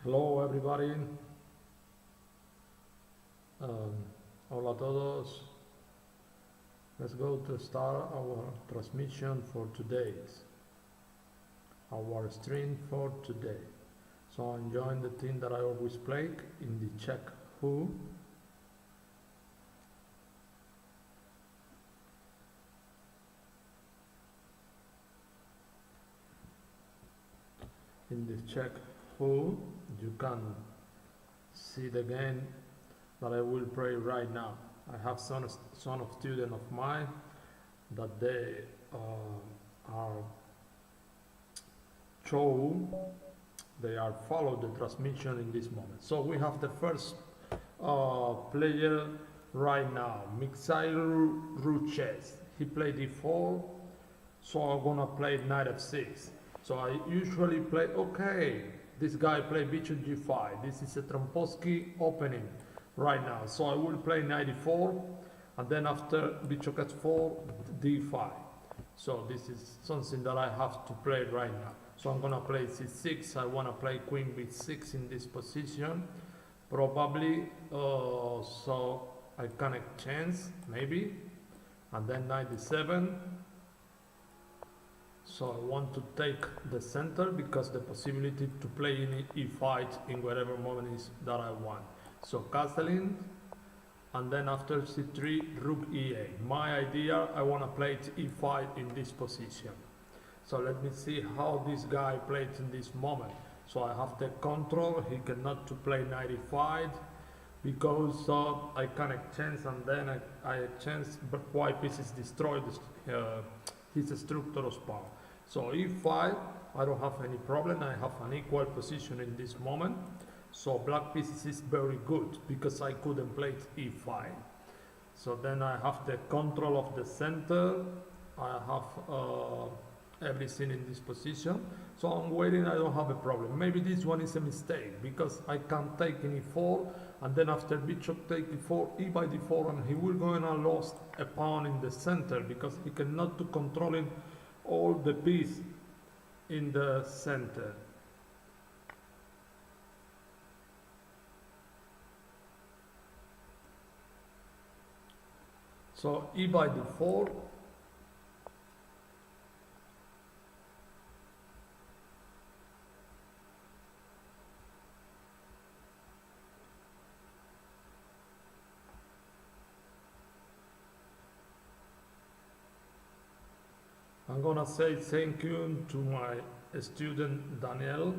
Hello everybody. Hola a todos. Let's go to start our transmission for our stream for today. So I'm joining the team that I always play in the check who. In the check who you can see the game that I will play right now. I have some of student of mine that they are follow the transmission in this moment. So we have the first player right now, Mikhail Ruches. He played d4, so I'm gonna play knight f6. So I usually play, okay, this guy played bishop g5. This is a Trompowsky opening right now. So I will play knight e4, and then after bishop h4, d5. So this is something that I have to play right now. So I'm gonna play c6. I wanna play queen b6 in this position, probably. So I can exchange maybe, and then knight d7. So I want to take the center because the possibility to play in e5 in whatever moment is that I want. So castling, and then after c3, rook e8. My idea, I want to play it e5 in this position. So let me see how this guy plays in this moment. So I have the control. He cannot to play knight e5 because I can exchange, and then I exchange, but white piece is destroyed. His structural pawn. So e5, I don't have any problem. I have an equal position in this moment. So black pieces is very good because I couldn't play e5. So then I have the control of the center. I have everything in this position. So I'm waiting. I don't have a problem. Maybe this one is a mistake because I can take in e4, and then after bishop take e4, e by d4, and he will go and lose a pawn in the center because he cannot to controlling all the piece in the center. So e by d4. I'm gonna say thank you to my student Daniel.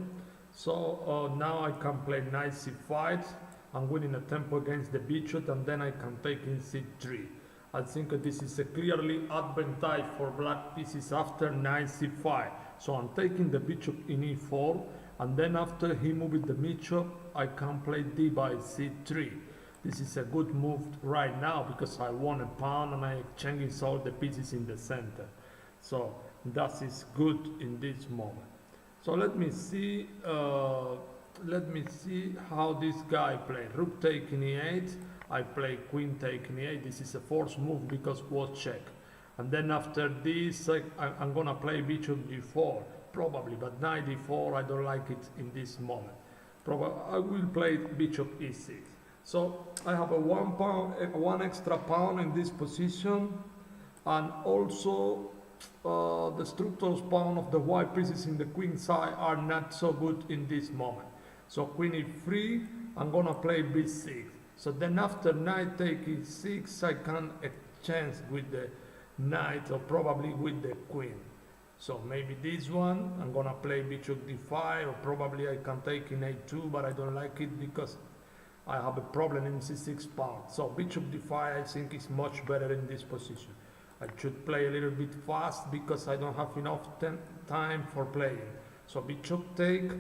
So now I can play knight c5. I'm winning a tempo against the bishop, and then I can take in c3. I think this is a clearly advantage for black pieces after knight c5. So I'm taking the bishop in e4, and then after he moved the bishop, I can play d by c3. This is a good move right now because I won a pawn and I exchanging all the pieces in the center. So that is good in this moment. So let me see how this guy played. Rook taking e8. I play queen taking e8. This is a forced move because was check. And then after this, I'm gonna play bishop d4 probably, but knight d4 I don't like it in this moment. I will play bishop e6. So I have a one extra pawn in this position, and also the structural pawn of the white pieces in the queen side are not so good in this moment. So queen e3, I'm gonna play b6. So then after knight take e6, I can exchange with the knight or probably with the queen. So maybe this one, I'm gonna play bishop d5, or probably I can take in a2, but I don't like it because I have a problem in c6 pawn. So bishop d5 I think is much better in this position. I should play a little bit fast because I don't have enough time for playing. So bishop take,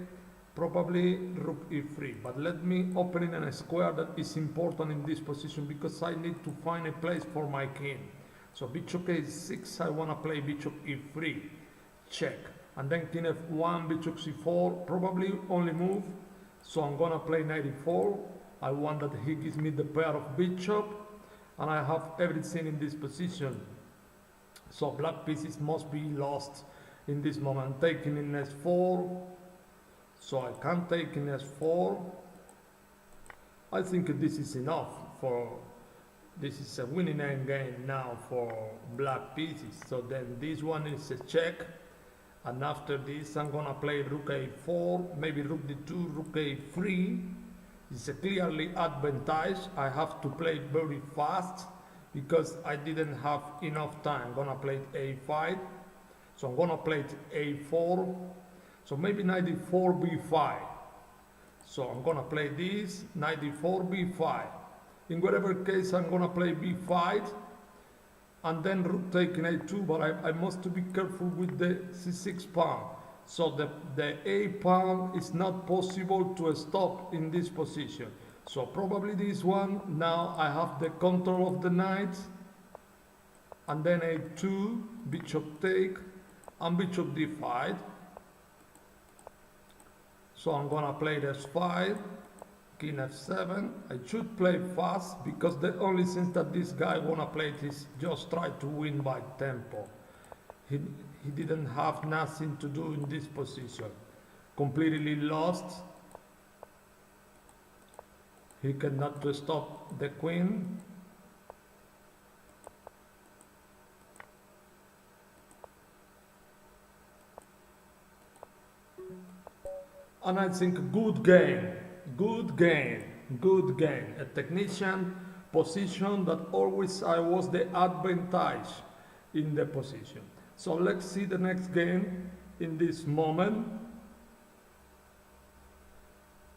probably rook e3. But let me open in a square that is important in this position because I need to find a place for my king. So bishop a6, I want to play bishop e3, check. And then king f1, bishop c4, probably only move. So I'm going to play knight e4. I want that he gives me the pair of bishop, and I have everything in this position. So black pieces must be lost in this moment. Taking in s4, So I can't take in s4. I think this is enough for, this is a winning endgame now for black pieces. So then this one is a check, and after this I'm gonna play rook a4, maybe rook d2, rook a3. It's a clearly advantage. I have to play it very fast because I didn't have enough time. I'm gonna play a5, so I'm gonna play a4, so maybe knight d4 b5. So I'm gonna play this, knight d4 b5. In whatever case I'm gonna play b5, and then rook taking a2, but I must be careful with the c6 pawn. So the a pawn is not possible to stop in this position. So probably this one. Now I have the control of the knight, and then a2, bishop take, and bishop d5. So I'm gonna play s5, king f7. I should play fast because the only thing that this guy wanna play is just try to win by tempo. He didn't have nothing to do in this position. Completely lost. He cannot stop the queen. And I think good game, good game, good game. A technician position that always I was the advantage in the position. So let's see the next game in this moment.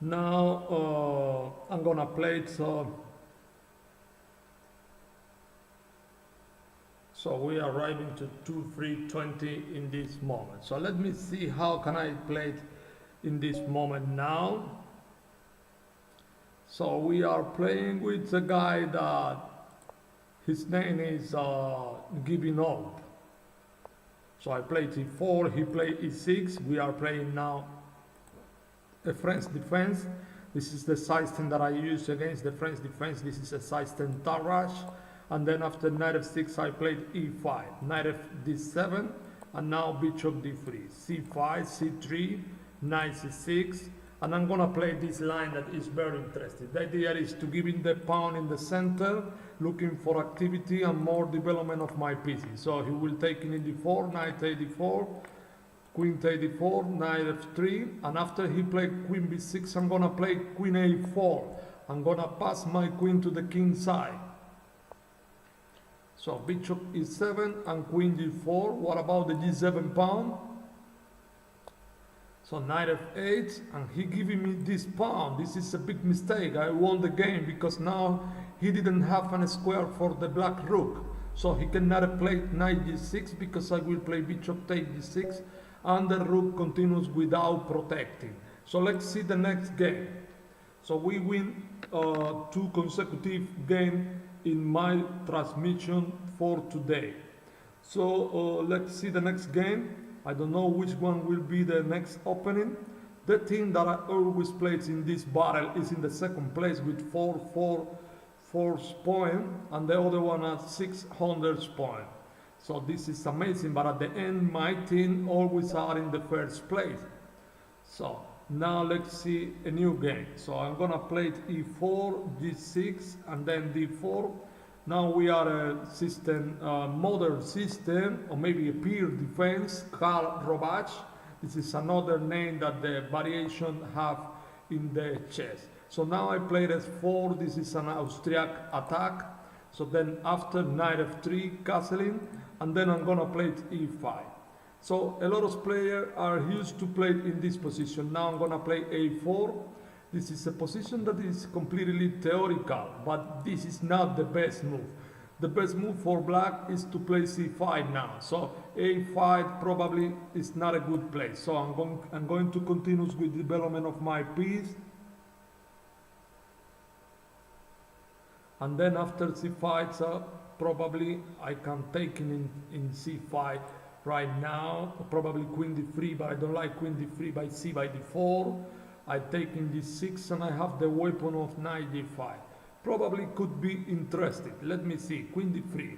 Now I'm gonna play it. So we are arriving to 2-3-20 in this moment. So let me see how can I play it in this moment now. So we are playing with a guy that his name is Giving Up. So I played e4, he played e6. We are playing now a French defense. This is the system that I use against the French defense. This is a system Tarrasch. And then after knight f6 I played e5, knight f d7, and now bishop d3, c5, c3, knight c6, and I'm gonna play this line that is very interesting. The idea is to give in the pawn in the center, looking for activity and more development of my pieces. So he will take in d4, knight a d4, queen to d4, knight f3, and after he played queen b6, I'm gonna play queen a4. I'm gonna pass my queen to the king side. So bishop e7 and queen d4. What about the g7 pawn? So knight f8, and he giving me this pawn. This is a big mistake. I won the game because now he didn't have a square for the black rook. So he cannot play knight g6 because I will play bishop take g6, and the rook continues without protecting. So let's see the next game. So we win 2 consecutive games in my transmission for today. So let's see the next game. I don't know which one will be the next opening. The team that I always plays in this battle is in the second place with 4 points, and the other one at 600 points. So this is amazing, but at the end my team always are in the first place. So now let's see a new game. So I'm gonna play e4, g6, and then d4. Now we are a system, modern system, or maybe a peer defense, Karl Robach. This is another name that the variation have in the chess. So now I played s4. This is an Austriac attack. So then after knight f3, castling, and then I'm gonna play e5. So a lot of players are used to play in this position. Now I'm gonna play a4. This is a position that is completely theoretical, but this is not the best move. The best move for black is to play c5 now. So a5 probably is not a good place. So I'm going to continue with the development of my piece. And then after c5, so probably I can take in c5 right now. Probably queen d3, but I don't like queen d3 by c by d4. I take in d6 and I have the weapon of knight d5. Probably could be interesting. Let me see, queen d3.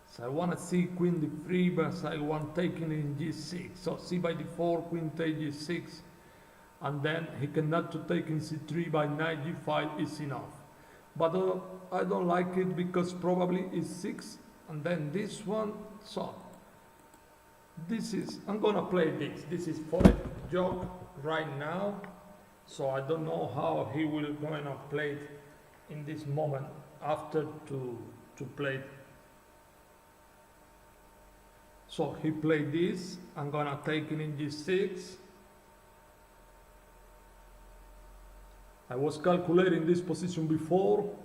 So I want to see queen d3, but I want taking in g6. So c by d4, queen take g6. and then he cannot to take in c3 by knight g5 is enough. But I don't like it because probably is 6 and then this one. So this is, I'm gonna play this is for a joke right now, so I don't know how he will gonna play it in this moment after to play it. So he played this, I'm gonna take it in g6. I was calculating this position before.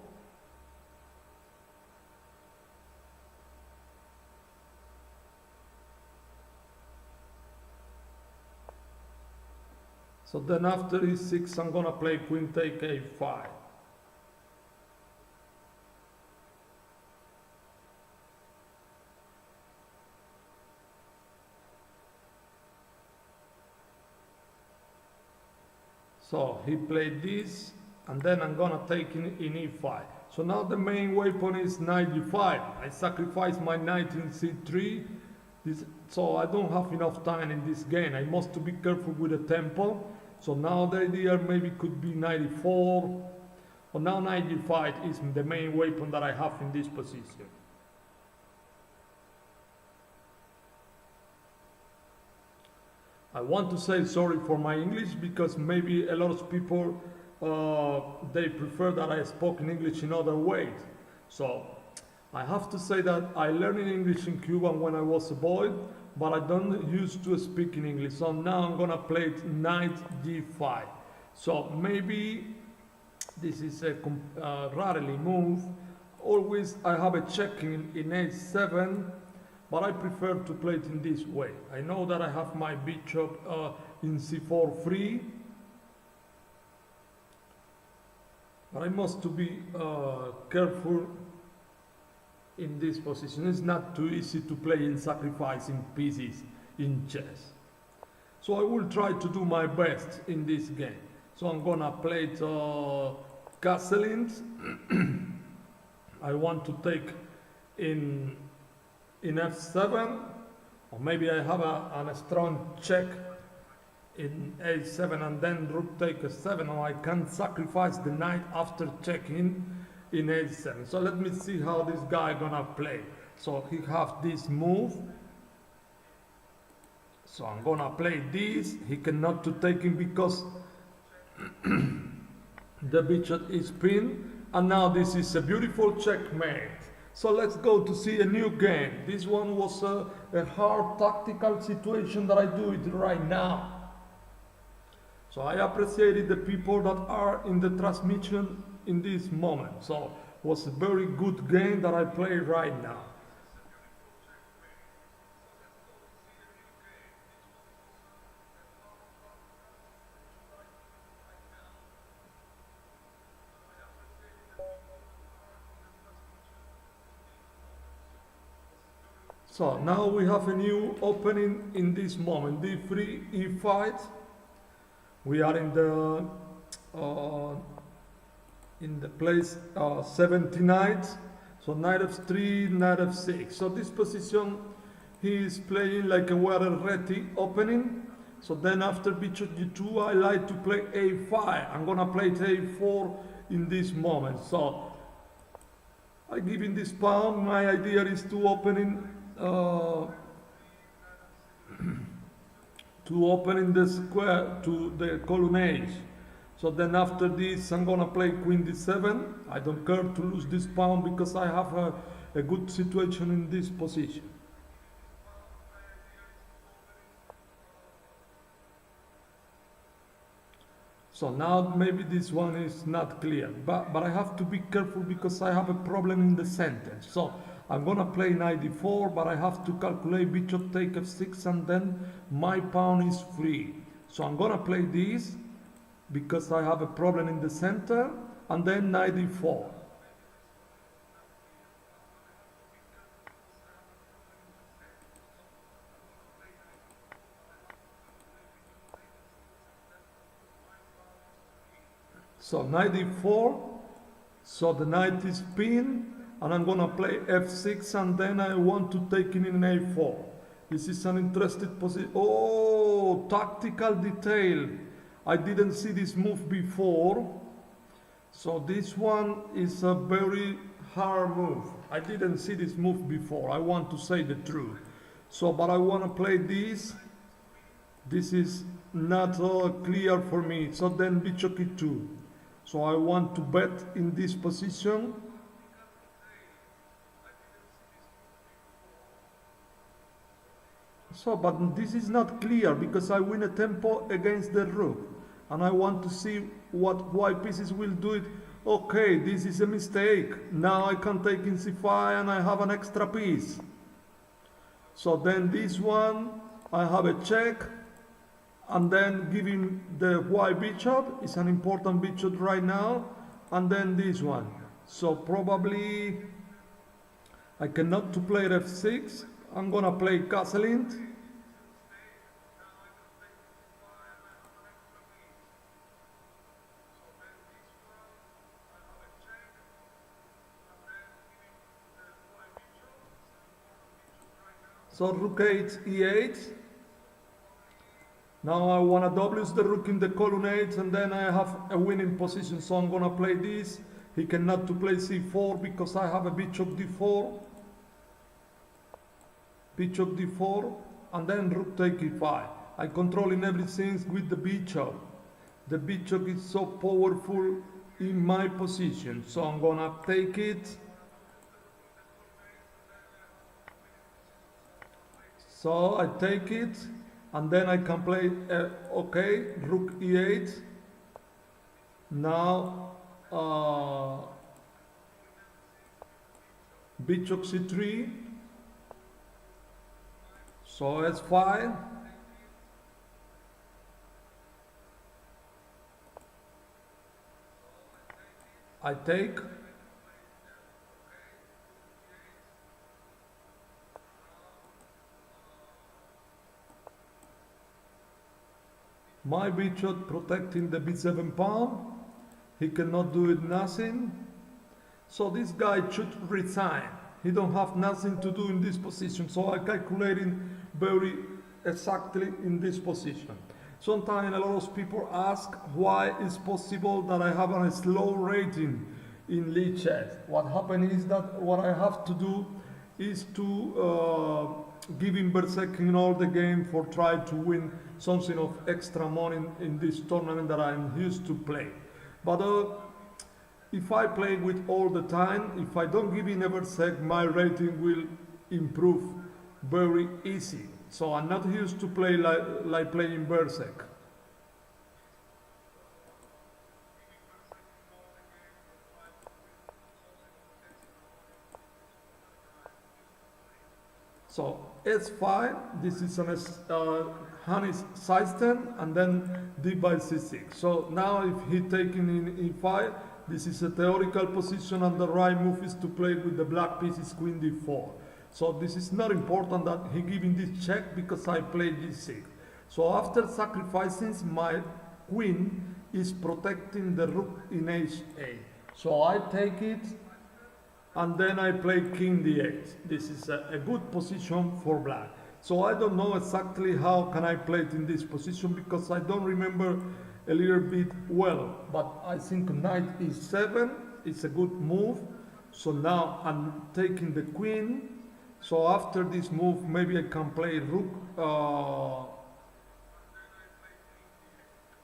So then after e6, I'm gonna play queen take a5. So he played this, and then I'm gonna take in e5. So now the main weapon is knight g5. I sacrifice my knight in c3. So I don't have enough time in this game. I must to be careful with the tempo. So now the idea maybe could be knight e4. But now knight g5 is the main weapon that I have in this position. I want to say sorry for my English because maybe a lot of people they prefer that I spoke in English in other ways. So I have to say that I learned in English in Cuba when I was a boy, but I don't used to speak in English. So now I'm gonna play it knight g5. So maybe this is a rarely move. Always I have a check in a7. But I prefer to play it in this way. I know that I have my bishop in c4 free, but I must to be careful in this position. It's not too easy to play in sacrificing pieces in chess. So I will try to do my best in this game. So I'm gonna play it castling. I want to take in f7, or maybe I have a strong check in a7 and then rook take a7, or I can sacrifice the knight after checking in a7. So let me see how this guy gonna play. So he have this move. So I'm gonna play this. He cannot to take him because the bishop is pinned, and now this is a beautiful checkmate. So let's go to see a new game. This one was a hard tactical situation that I do it right now. So I appreciated the people that are in the transmission in this moment. So it was a very good game that I play right now. So now we have a new opening in this moment, d3, e5. We are in the place 79. So knight f3, knight f6. So this position, he is playing like a well-ready opening. So then after bishop g2, I like to play a5. I'm gonna play a4 in this moment. So I give in this pawn. My idea is to opening the square to the colonnade. So then after this I'm gonna play queen d7. I don't care to lose this pawn because I have a good situation in this position. So now maybe this one is not clear, but I have to be careful because I have a problem in the center. So I'm gonna play knight d4, but I have to calculate bishop take f6 and then my pawn is free. So I'm gonna play this because I have a problem in the center, and then knight d4. So knight d4, so the knight is pinned, and I'm gonna play f6, and then I want to take it in a4. This is an interesting position. Oh, tactical detail. I didn't see this move before. So this one is a very hard move. I didn't see this move before. I want to say the truth. So, but I want to play this. This is not clear for me. So then bishop e2. So I want to bet in this position. So, but this is not clear because I win a tempo against the rook. And I want to see what white pieces will do it. Okay, this is a mistake. Now I can take in c5 and I have an extra piece. So then this one, I have a check. And then giving the white bishop is an important bishop right now. And then this one. So probably I cannot to play f6. I'm gonna play castling. So rook 8, e8. Now I wanna double the rook in the colonnade and then I have a winning position. So I'm gonna play this. He cannot to play c4 because I have a bishop d4. Bishop d4 and then rook take e5. I controlling everything with the bishop. The bishop is so powerful in my position. So I'm gonna take it. So I take it and then I can play, okay, rook e8. Now bishop c3. So it's fine. I take. My bishop protecting the b7 pawn. He cannot do it nothing. So this guy should resign. He don't have nothing to do in this position. So I calculating very exactly in this position. Sometimes a lot of people ask why it's possible that I have a slow rating in lead chess. What happened is that what I have to do is to give in berserk in all the game for try to win something of extra money in this tournament that I'm used to play. But if I play with all the time, if I don't give in a berserk, my rating will improve very easy. So I'm not used to play like playing berserk. So S5, this is an Hannes system, and then D by C6. So now if he taking in E5, this is a theoretical position, and the right move is to play with the black pieces Queen D4. So this is not important that he giving this check because I played D6. So after sacrificing, my queen is protecting the rook in H8. So I take it, and then I play King D8. This is a good position for black. So I don't know exactly how can I play it in this position because I don't remember a little bit well. But I think knight E7 is a good move. So now I'm taking the queen. So after this move, maybe I can play rook.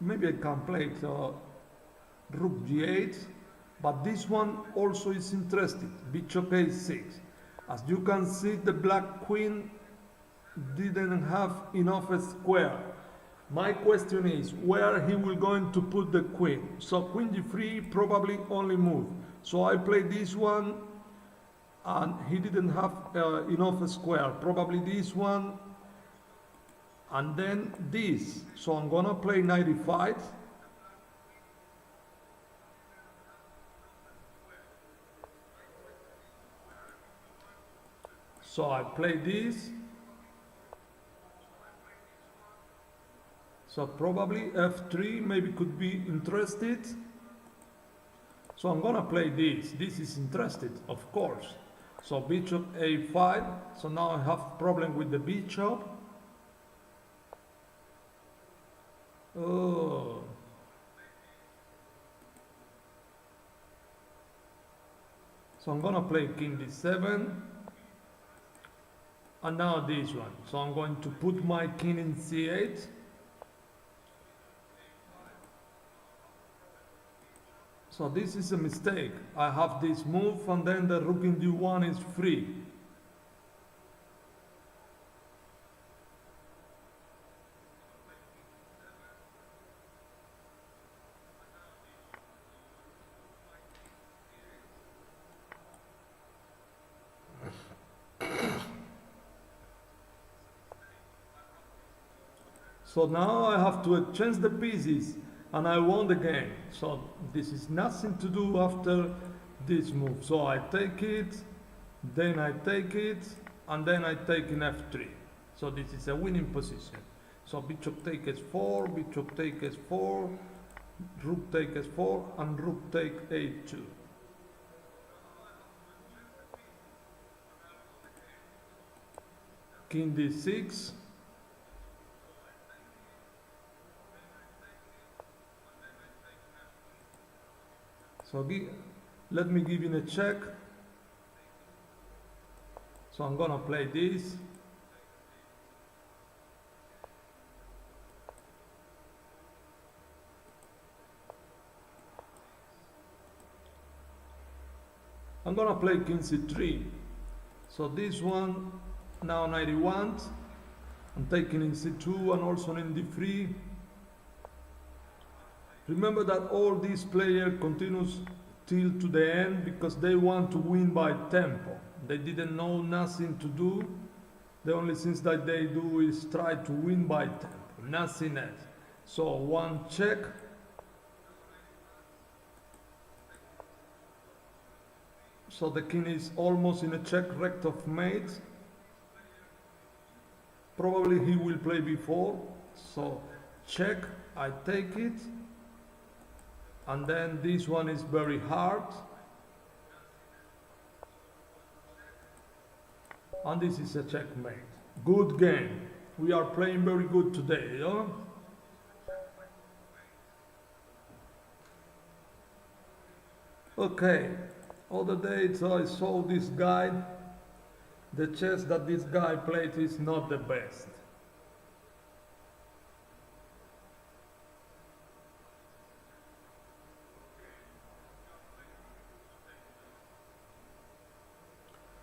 Maybe I can play rook G8. But this one also is interesting, bishop a6. As you can see, the black queen didn't have enough square. My question is, where he will going to put the queen? So queen d3 probably only move. So I play this one, and he didn't have enough square. Probably this one, and then this. So I'm gonna play knight e5. So I play this. So probably f3 maybe could be interested. So I'm gonna play this. This is interested, of course. So bishop a5. So now I have problem with the bishop. Oh. So I'm gonna play king d7, and now this one. So I'm going to put my king in c8. So this is a mistake. I have this move and then the rook in d1 is free. So now I have to exchange the pieces and I won the game. So this is nothing to do after this move. So I take it, then I take it, and then I take in f3. So this is a winning position. So bishop take h4, bishop take h4, rook take h4, and rook take a2. King d6. So let me give you a check. So I'm gonna play this. I'm gonna play king c3. So this one, now 91. I'm taking in c2 and also in d3. Remember that all these players continues till to the end because they want to win by tempo. They didn't know nothing to do. The only things that they do is try to win by tempo, nothing else. So one check. So the king is almost in a check rect of mate. Probably he will play before. So check, I take it. And then this one is very hard. And this is a checkmate. Good game. We are playing very good today, huh? Okay. Other days I saw this guy. The chess that this guy played is not the best.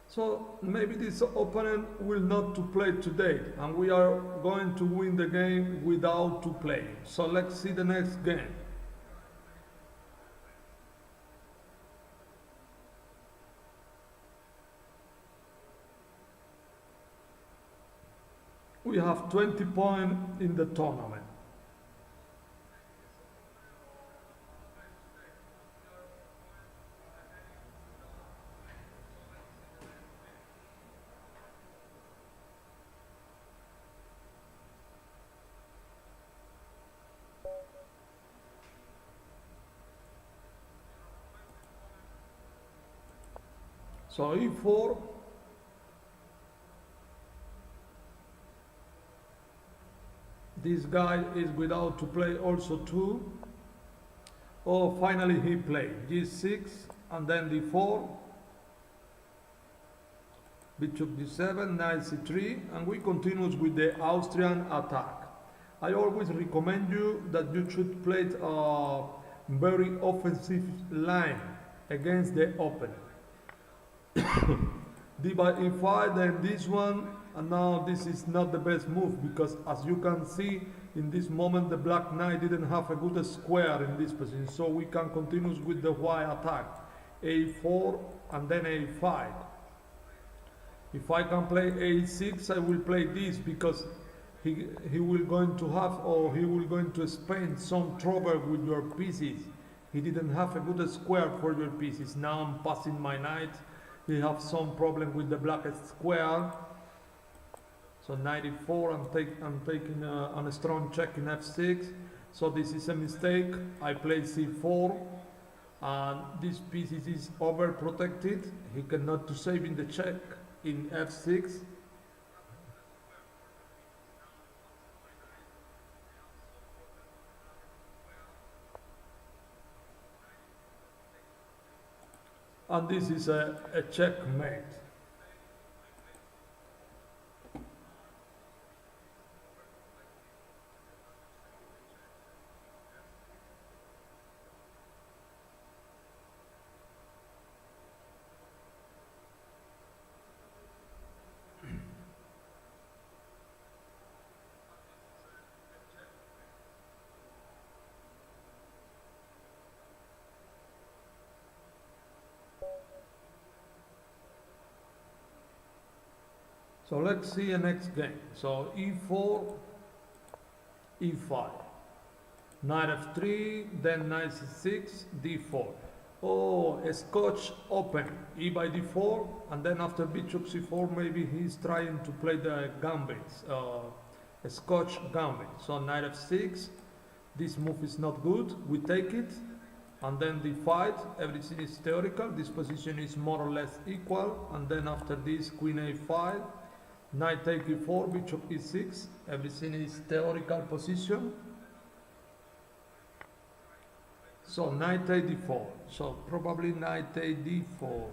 So maybe this opponent will not to play today and we are going to win the game without to play. So let's see the next game. We have 20 points in the tournament. So e4, this guy is without to play also too. Oh, finally he played g6 and then d4, bishop d7, knight c3, and we continue with the Austrian attack. I always recommend you that you should play a very offensive line against the opponent. D by e5, then this one, and now this is not the best move because as you can see in this moment the black knight didn't have a good square in this position, so we can continue with the white attack, a4 and then a5. If I can play a6, I will play this because he will going to have, or he will going to spend some trouble with your pieces. He didn't have a good square for your pieces. Now I'm passing my knight. He have some problem with the black square. So 94, I'm taking a strong check in f6. So this is a mistake. I play c4, and this piece is overprotected. He cannot to save in the check in f6. and this is a checkmate. So let's see the next game. So e4, e5, knight f3, then knight c6, d4. Oh, a scotch open, e by d4, and then after bishop c4, maybe he's trying to play the gambits, a scotch gambit. So knight f6, this move is not good, we take it, and then d5, everything is theoretical, this position is more or less equal, and then after this, queen a5, knight take e4, bishop e6, everything is theoretical position. So knight a d4, so probably knight a d4.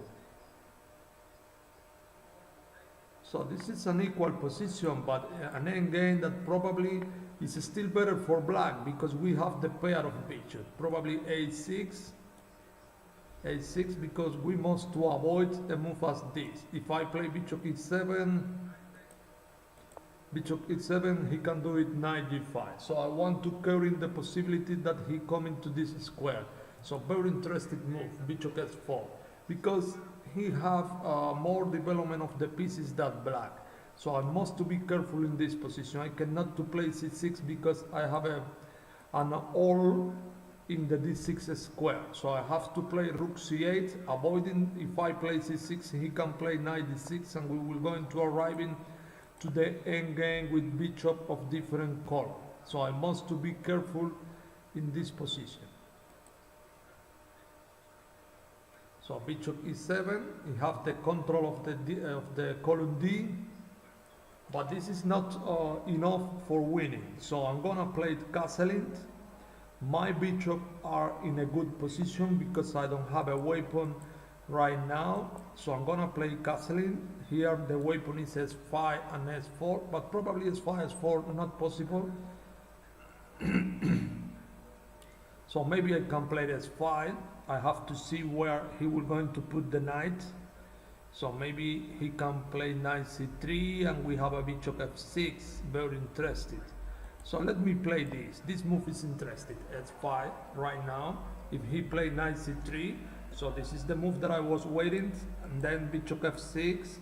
So this is an equal position, but an endgame that probably is still better for black because we have the pair of bishop. Probably a6, a6 because we must to avoid a move as this. If I play bishop e7, bishop e7, he can do it knight g5. So I want to carry in the possibility that he come into this square. So very interesting move, bishop s4, because he have more development of the pieces than black. So I must to be careful in this position. I cannot to play c6 because I have an all in the d6 square. So I have to play rook c8, avoiding if I play c6, he can play knight d6, and we will go into arriving to the endgame with bishop of different color. So I must to be careful in this position. So bishop e7, he have the control of the column D, but this is not enough for winning. So I'm gonna play it castling. My bishop are in a good position because I don't have a weapon right now. So I'm gonna play castling. Here the weapon is s5 and s4, but probably s5, s4 not possible. So maybe I can play s5. I have to see where he will going to put the knight. So maybe he can play knight c3 and we have a bishop f6, very interested. So let me play this. This move is interested, s5 right now. If he play knight c3, so this is the move that I was waiting, and then bishop f6.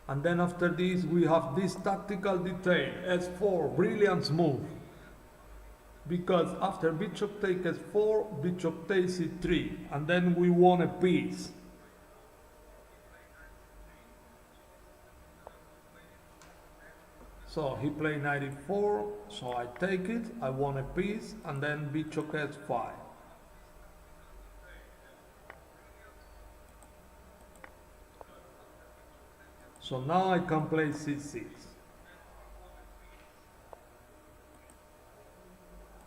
And then after this we have this tactical detail, s4, brilliant move. Because after bishop take s4, bishop takes c3, and then we won a piece. So he played knight e4, so I take it, I won a piece, and then bishop s5. So now I can play c6.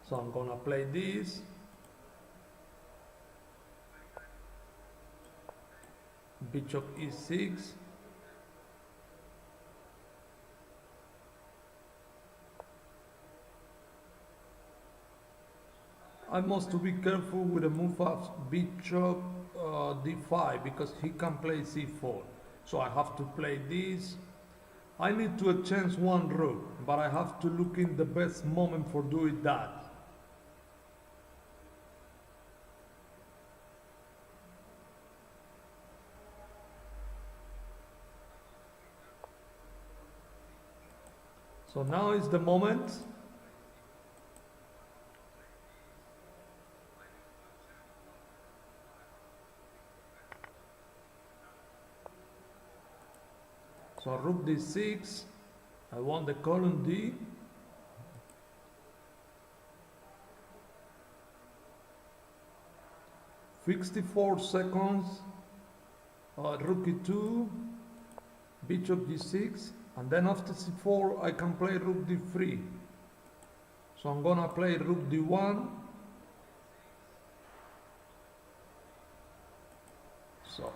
So I'm gonna play this. Bishop e6. I must to be careful with the move of bishop d5 because he can play c4. So I have to play this. I need to exchange one rook, but I have to look in the best moment for doing that. So now is the moment. So rook d6, I want the column D. "64 seconds, rook e2, bishop d6, and then after c4 I can play rook d3. So I'm gonna play rook d1, So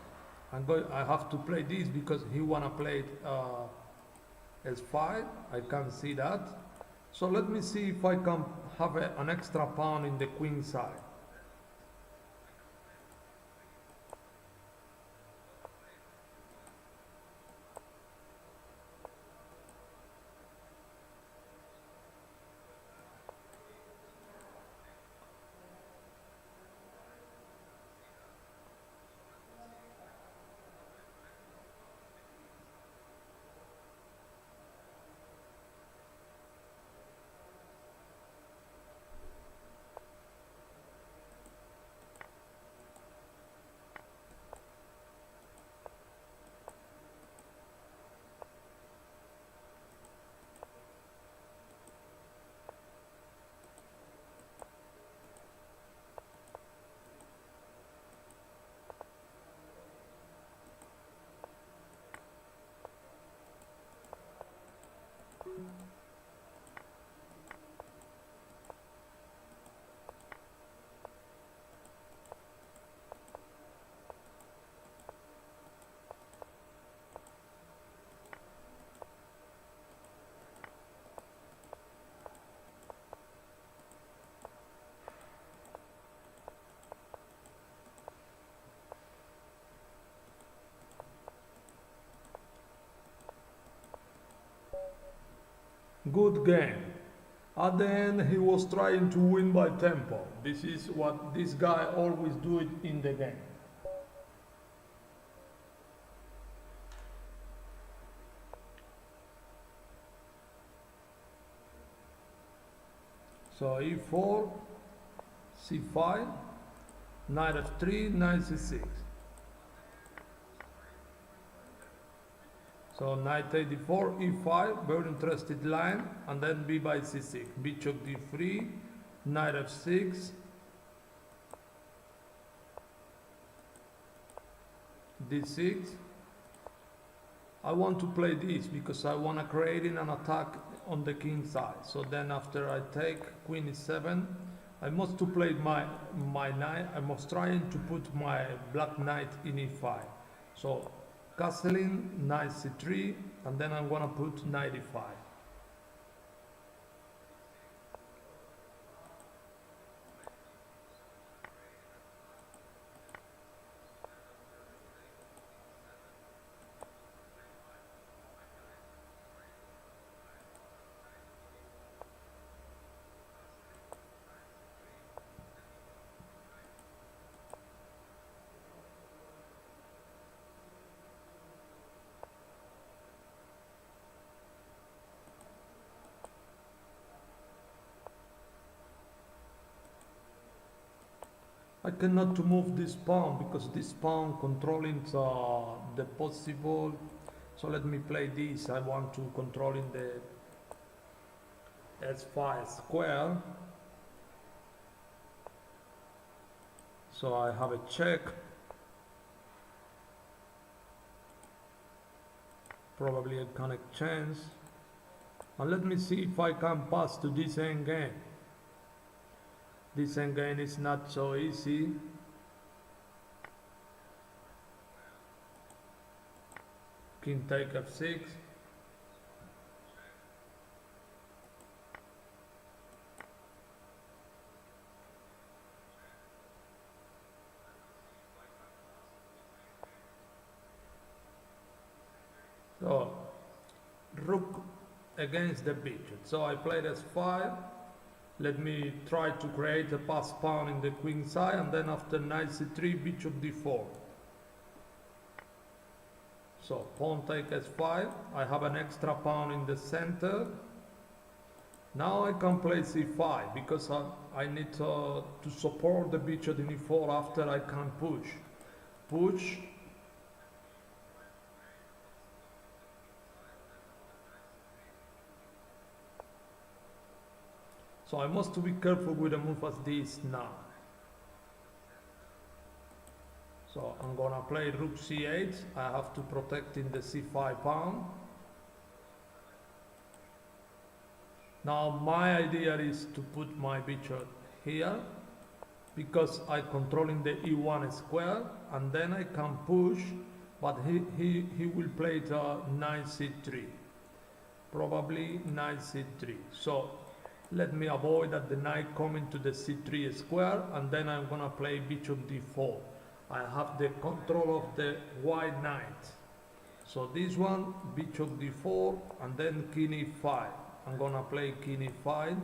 I have to play this because he wanna play it s5. I can't see that. So let me see if I can have an extra pawn in the queen side. Good game. At the end, he was trying to win by tempo. This is what this guy always do it in the game. So e4, c5, knight f3, knight c6. So knight a4, e5, very interested line, and then b by c6, bishop d3, knight f6, d6. I want to play this because I want to create an attack on the king side. So then after I take queen e7, I must to play my knight. I must trying to put my black knight in e5. So castling, knight c3, and then I'm gonna put knight e5. I cannot to move this pawn because this pawn controlling the possible. So let me play this. I want to controlling the s5 square. So I have a check. Probably a connect chance. And let me see if I can pass to this endgame. This endgame is not so easy. King take f6. So rook against the bishop. So I played s5. Let me try to create a pass pawn in the queen side, and then after knight c3, bishop d4. So pawn take s5. I have an extra pawn in the center. Now I can play c5 because I need to support the bishop in e4 after I can push. Push. So I must be careful with a move as this now. So I'm gonna play rook c8. I have to protect in the c5 pawn. Now my idea is to put my bishop here. because I controlling the e1 square, and then I can push, but he will play the knight c3, probably knight c3. So let me avoid that the knight coming to the c3 square, and then I'm gonna play bishop d4. I have the control of the white knight. So this one, bishop d4, and then king e5. I'm gonna play king e5.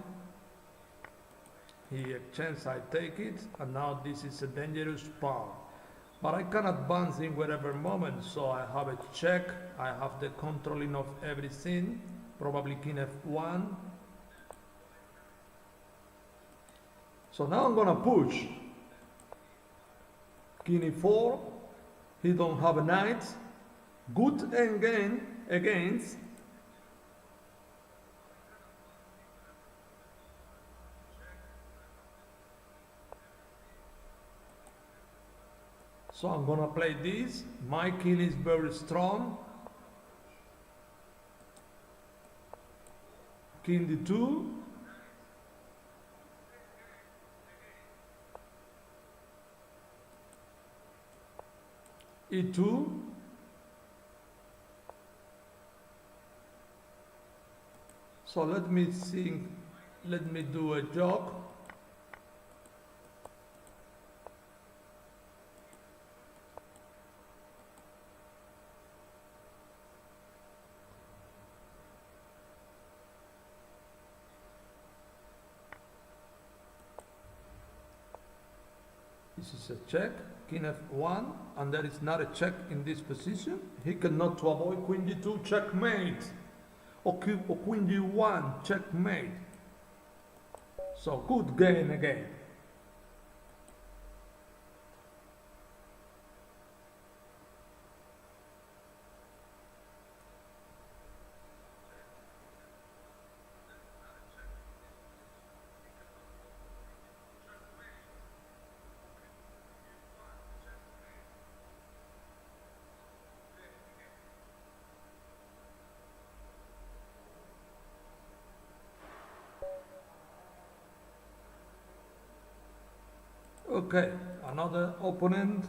He exchanges, I take it, and now this is a dangerous pawn. But I can advance in whatever moment, so I have a check, I have the controlling of everything, probably king f1. So now I'm gonna push. King e4, he don't have a knight. Good again, against. So I'm gonna play this. My king is very strong. King d2. e2. So let me think, let me do a joke. This is a check, king f1, and there is not a check in this position. He cannot to avoid queen d2, checkmate, or queen d1, checkmate. So good game again. Okay, another opponent.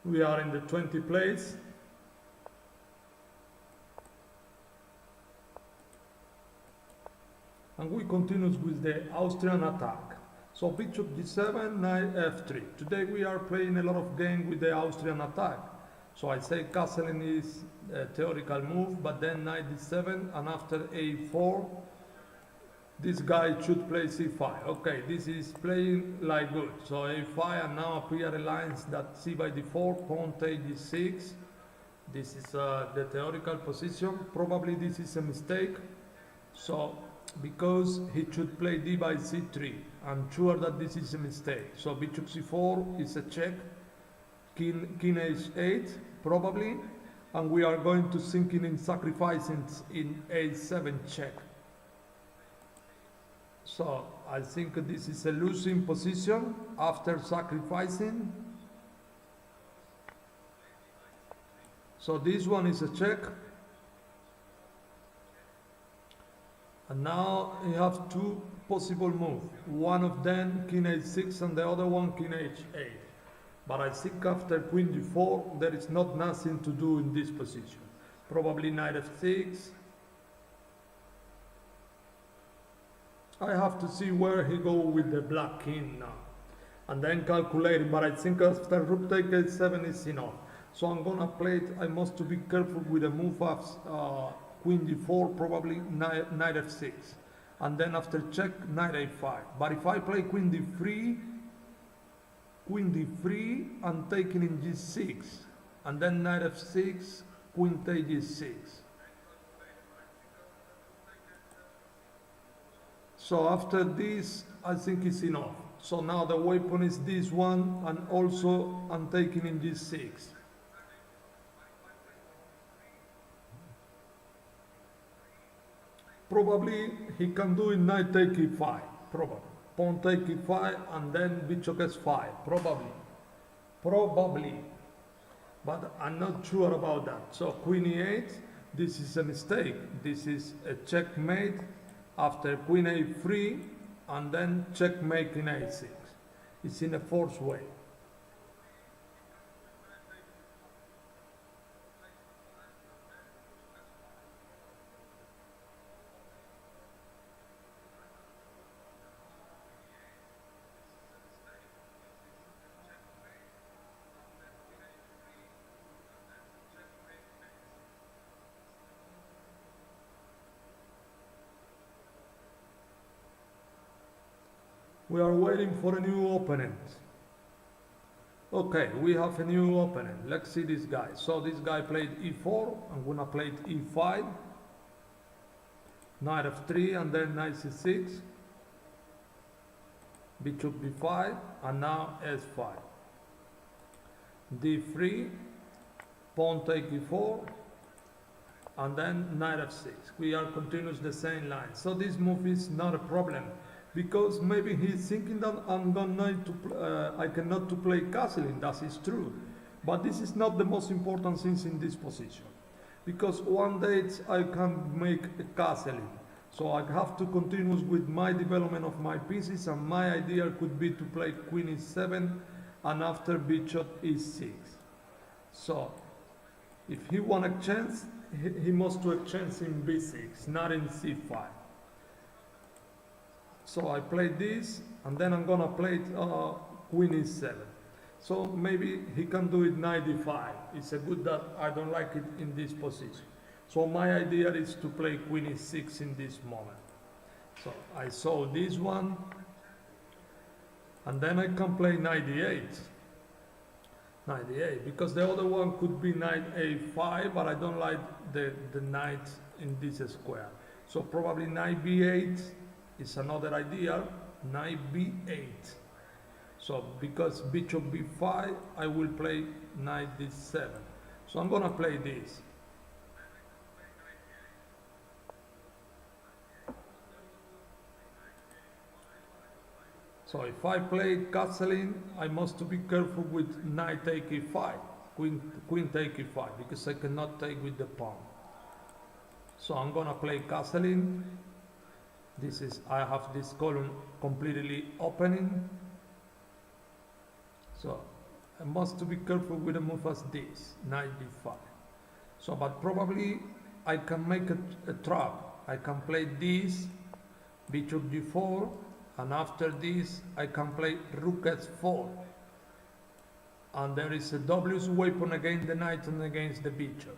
We are in the 20th place. And we continue with the Austrian attack. So bishop g7, knight f3. Today we are playing a lot of game with the Austrian attack. So I say castling is a theoretical move, but then knight d7, and after a4, this guy should play c5. Okay, this is playing like good. So a5, and now appear a lines that c by d4, pawn take d6. This is the theoretical position. Probably this is a mistake. So because he should play d by c3. I'm sure that this is a mistake. So bishop c4 is a check. King h8 probably, and we are going to sink in sacrificing in a7 check. So I think this is a losing position after sacrificing. So this one is a check. And now you have two possible moves. One of them king h6 and the other one king h8. But I think after queen d4 there is not nothing to do in this position. Probably knight f6. I have to see where he go with the black king now. And then calculate, but I think after rook take h7 is enough. So I'm gonna play it. I must to be careful with the move of queen d4, probably knight f6, and then after check knight a5. But if I play queen d3 and taking in g6, and then knight f6, queen take g6. So after this, I think it's enough. So now the weapon is this one, and also I'm taking in g6. probably he can do it knight take e5, probably. Pawn take e5 and then bishop s5, probably. But I'm not sure about that. So queen e8, this is a mistake. This is a checkmate after queen a3 and then checkmate in a6. It's in a forced way. We are waiting for a new opponent. Okay, we have a new opponent. Let's see this guy. So this guy played e4. I'm gonna play e5. Knight f3 and then knight c6. Bishop b5 and now s5. d3. Pawn take e4. And then knight f6. We are continuous the same line. So this move is not a problem, because maybe he's thinking that I cannot to play castling. That is true, but this is not the most important thing in this position, because one day I can make a castling, so I have to continue with my development of my pieces, and my idea could be to play queen e7 and after bishop e6. So if he want a chance, he must do a chance in b6, not in c5. So I play this, and then I'm gonna play queen e7. So maybe he can do it knight e5. It's a good that I don't like it in this position. So my idea is to play queen e6 in this moment. So I saw this one, and then I can play knight e8. Knight e8, because the other one could be knight a5, but I don't like the knight in this square. So probably knight b8 is another idea, knight b8. So because bishop b5, I will play knight d7. So I'm gonna play this. So if I play castling, I must be careful with knight take e5, queen take e5, because I cannot take with the pawn. So I'm gonna play castling. This is, I have this column completely opening. So I must be careful with a move as this, knight d5. So, but probably I can make a trap. I can play this, bishop d4, and after this I can play rook s4. And there is a W weapon against the knight and against the bishop.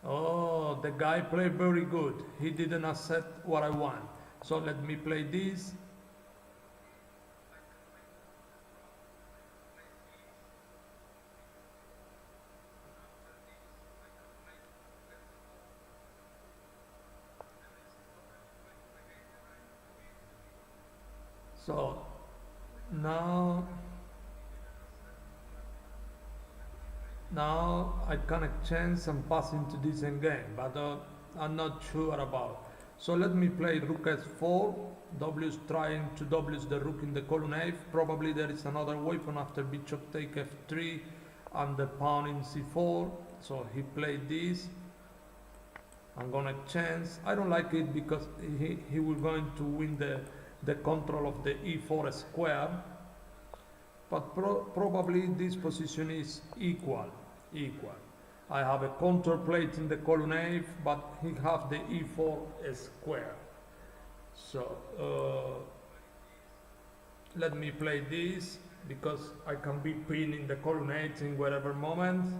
Oh, the guy played very good. He didn't accept what I want. So let me play this. So now I can exchange and pass into this endgame, but I'm not sure about. So let me play rook s4. W is trying to W the rook in the column F. Probably there is another weapon after bishop take f3 and the pawn in c4. So he played this. I'm gonna exchange. I don't like it because he will going to win the control of the e4 square, but probably this position is equal. I have a counter plate in the column F, but he have the e4 square. So let me play this, because I can be pinned in the column H in whatever moment.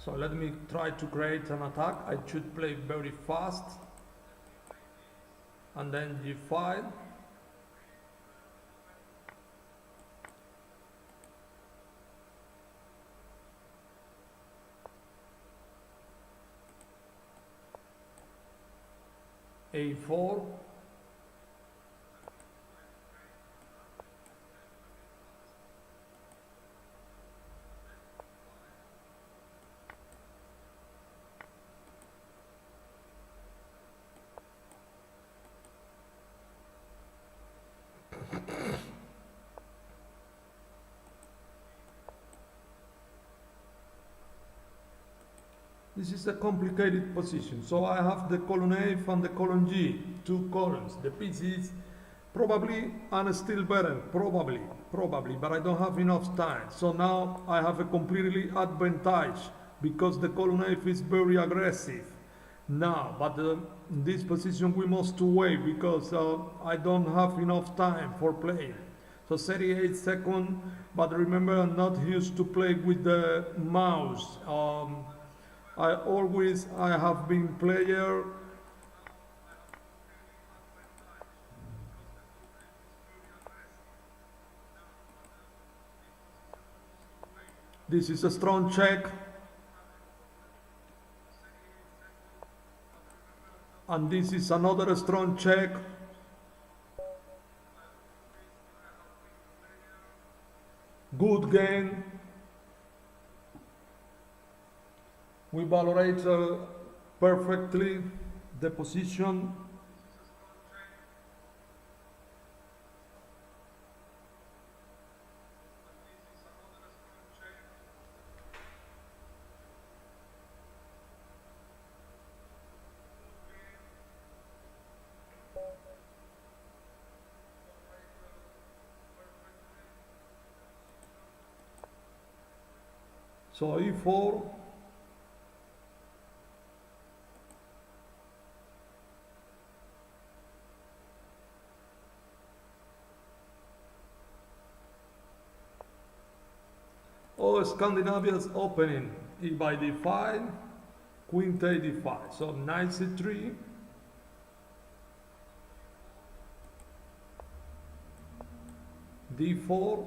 So let me try to create an attack. I should play very fast. And then g5. a4. This is a complicated position. So I have the column F and the column G, two columns. The pieces probably and still better, probably, but I don't have enough time. So now I have a completely advantage because the column F is very aggressive. Now, but in this position we must wait because I don't have enough time for playing. So 38 seconds, but remember I'm not used to play with the mouse. I have been player. This is a strong check. And this is another strong check. Good game. We valorate perfectly the position. So E4. Oh, Scandinavia's opening. E by D5, Queen take D5. So Knight C3. D4.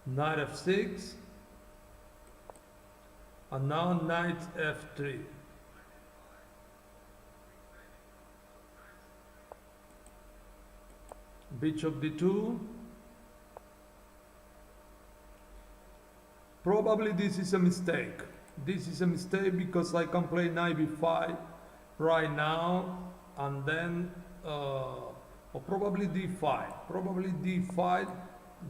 Knight F6. And now Knight F3. Bishop D2. Probably this is a mistake. This is a mistake because I can play Knight B5 right now and then or probably D5. Probably D5.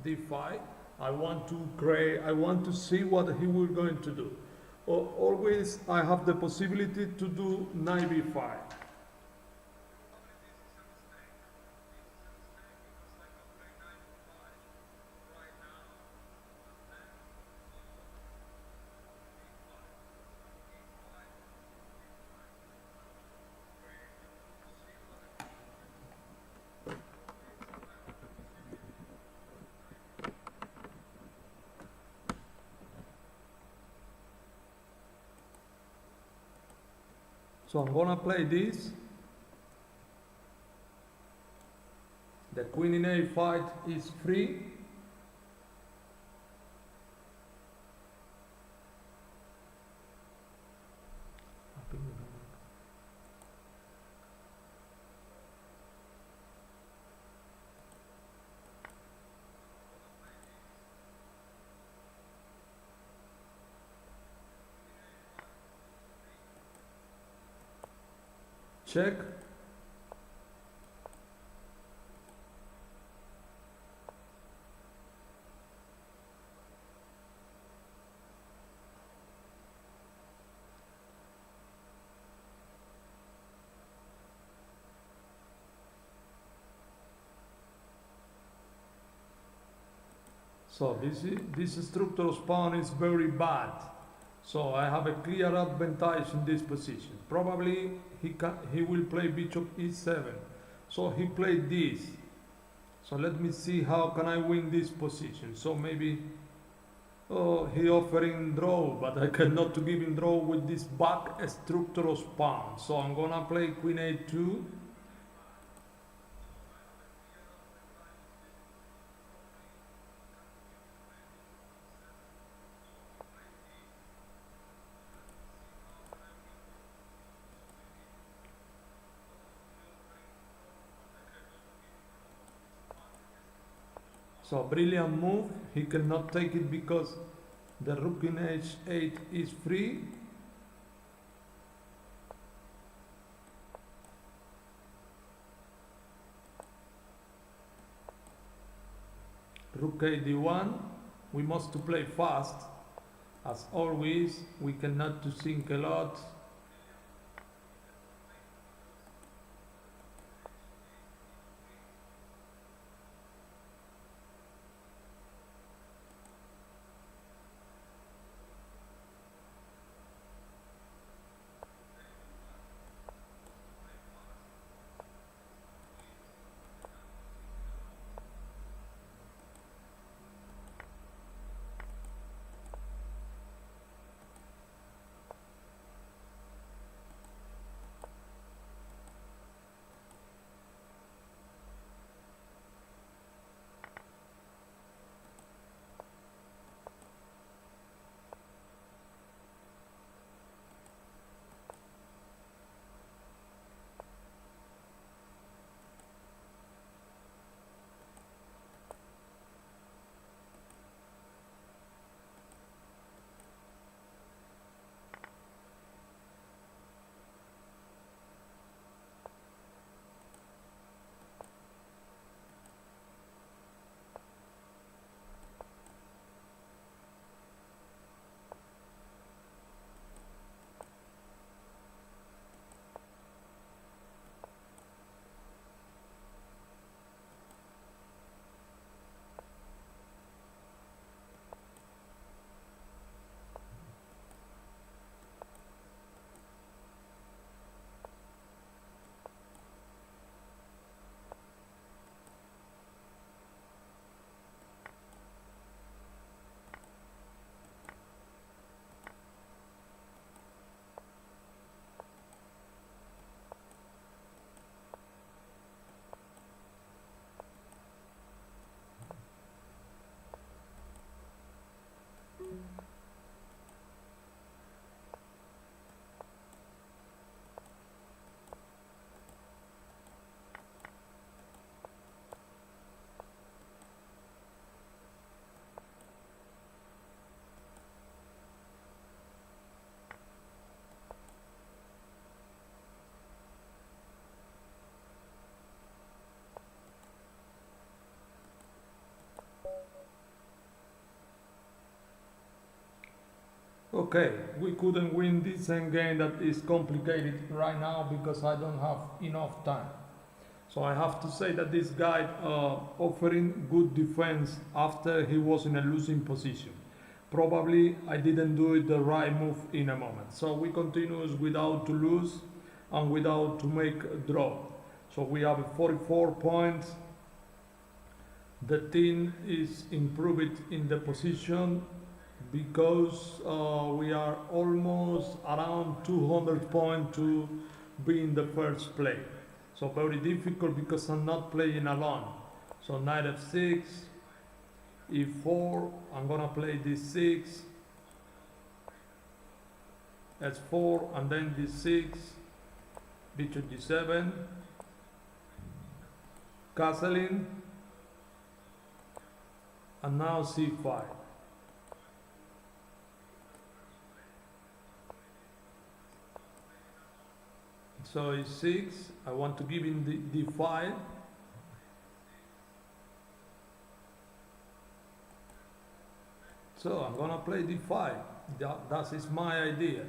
D5. I want to see what he will going to do. Always I have the possibility to do Knight B5. So I'm gonna play this. The queen in A5 is free. Check. So this structural pawn is very bad. So I have a clear advantage in this position. Probably he will play bishop e7. So he played this. So let me see how can I win this position. So maybe he offering draw, but I cannot give him draw with this back structural pawn. So I'm gonna play queen a2. So brilliant move. He cannot take it because the rook in h8 is free. Rook a d1. We must to play fast. As always, we cannot to think a lot. Okay, we couldn't win this endgame that is complicated right now because I don't have enough time. So I have to say that this guy offering good defense after he was in a losing position. Probably I didn't do it the right move in a moment. So we continue without to lose and without to make a draw. So we have 44 points. The team is improved in the position because we are almost around 200 points to be in the first place. So very difficult because I'm not playing alone. So knight f6, e4, I'm gonna play d6, s4, and then d6, bishop g7, castling, and now c5. So it's 6, I want to give him the d5. So I'm gonna play d5, that is my idea.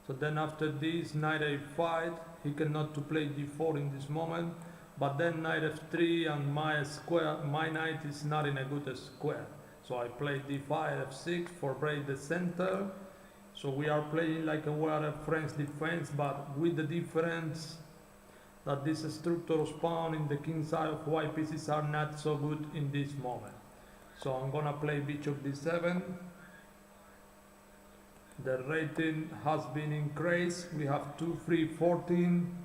So then after this, knight a5, he cannot to play d4 in this moment, but then knight f3 and my knight is not in a good square. So I play d5, f6 for break the center. So we are playing like we are a French defense, but with the difference that this structure spawn in the king side of white pieces are not so good in this moment. So I'm gonna play bishop d7. The rating has been increased. We have 2, 3, 14,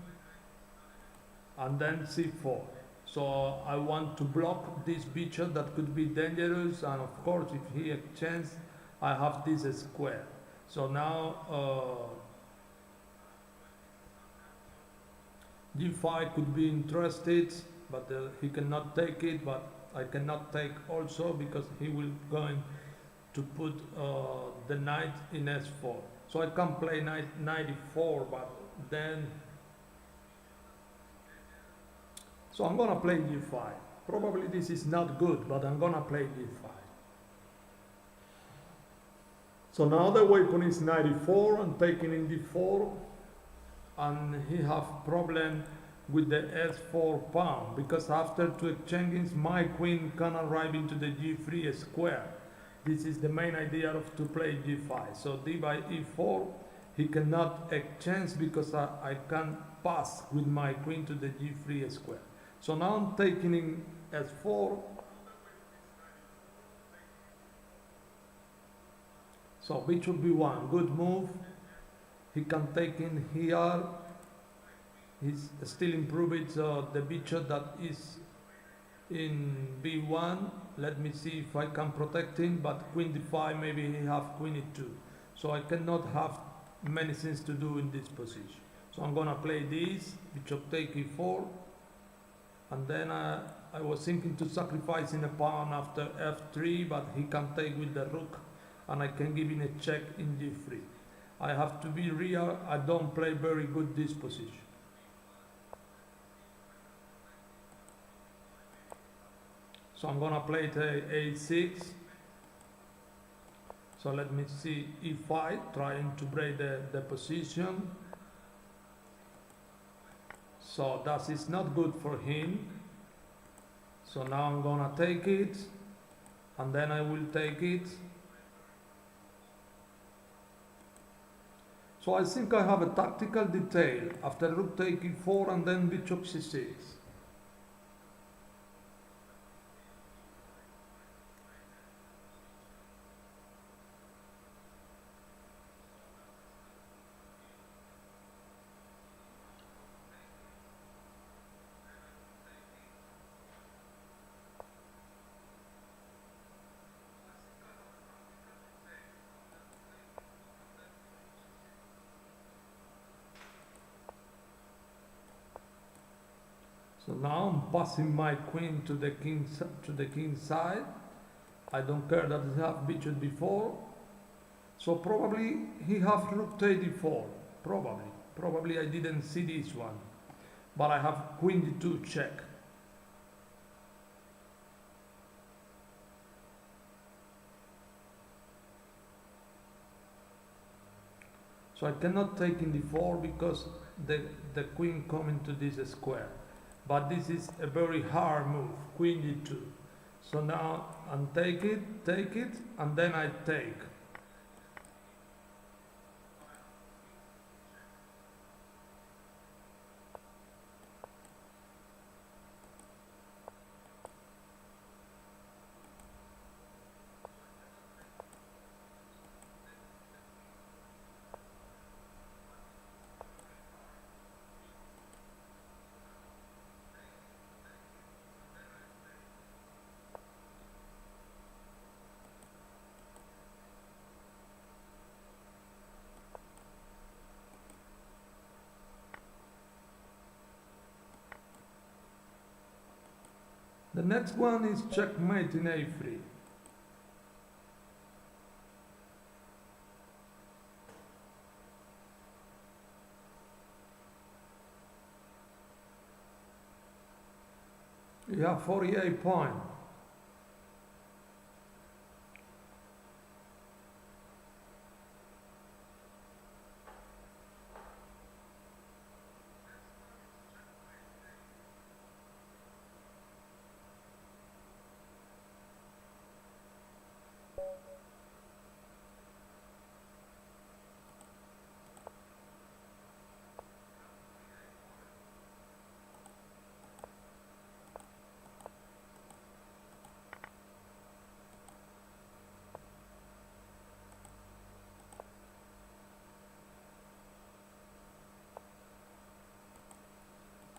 and then c4. So I want to block this bishop that could be dangerous, and of course if he exchanges, I have this square. So now g5 could be interested, but he cannot take it, but I cannot take also because he will going to put the knight in s4. So I can play knight 94, but then so I'm gonna play g5. Probably this is not good, but I'm gonna play d5. So now the weapon is 94 and taking in d4, and he have problem with the s4 pawn, because after two exchanges my queen can arrive into the g3 square. This is the main idea of to play g5. So d by e4, he cannot exchange because I can pass with my queen to the g3 square. So now I'm taking in s4. So bishop b1, good move. He can take in here. He's still improving the bishop that is in b1. Let me see if I can protect him, but queen d5, maybe he have queen e2. So I cannot have many things to do in this position. So I'm gonna play this, bishop take e4, and then I was thinking to sacrificing a pawn after f3, but he can take with the rook, and I can give him a check in g3. I have to be real, I don't play very good this position. So I'm gonna play the a6. So let me see e5, trying to break the position. So that is not good for him. So now I'm gonna take it, and then I will take it. So I think I have a tactical detail after rook take e4 and then bishop c6. So now I'm passing my queen to the king's side. I don't care that he have bishop before. So probably he have rook take d4. Probably I didn't see this one. But I have queen d2 check. So I cannot take in d4 because the queen come into this square. But this is a very hard move, queen d2. So now I'm take it, and then I take. The next one is checkmate in a3. You have 48 points.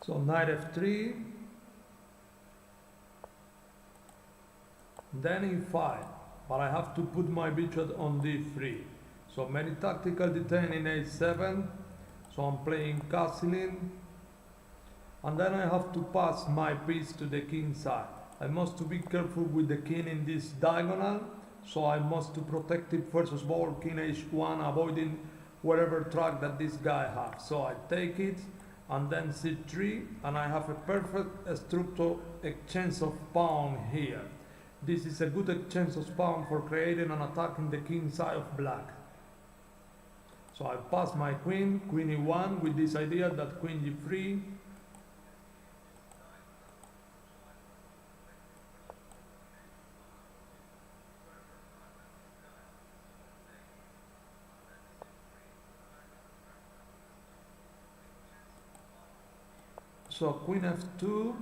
So knight f3, then e5, but I have to put my bishop on d3. So many tactical detail in a7, so I'm playing castling, and then I have to pass my piece to the king side. I must be careful with the king in this diagonal, so I must to protect it first of all, king h1, avoiding whatever track that this guy has. So I take it, and then c3, and I have a perfect structure exchange of pawn here. This is a good exchange of pawn for creating an attack in the king side of black. So I pass my queen, queen e1, with this idea that queen g3, so queen f2,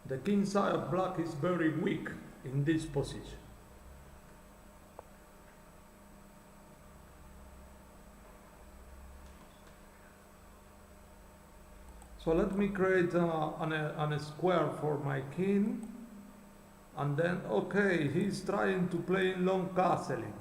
the king side of black is very weak in this position. So let me create a square for my king, and then okay, he's trying to play long castling.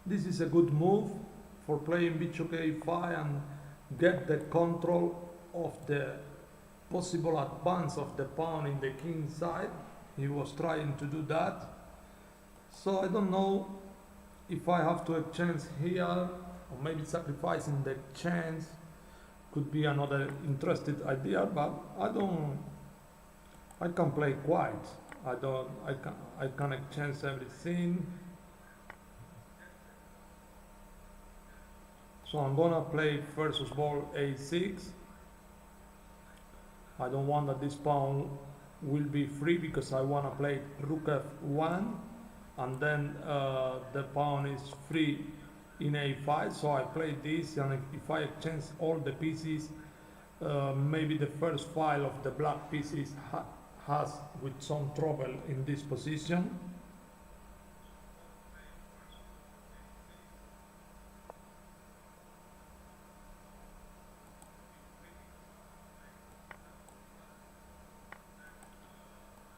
This is a good move for playing bishop a5 and get the control of the possible advance of the pawn in the king side. He was trying to do that. So I don't know if I have to exchange here, or maybe sacrificing the exchange could be another interesting idea, but I can play quiet. I can exchange everything. So I'm gonna play first of all a6. I don't want that this pawn will be free because I wanna play rook f1, and then the pawn is free in a5. So I play this, and if I exchange all the pieces, maybe the first file of the black pieces has with some trouble in this position.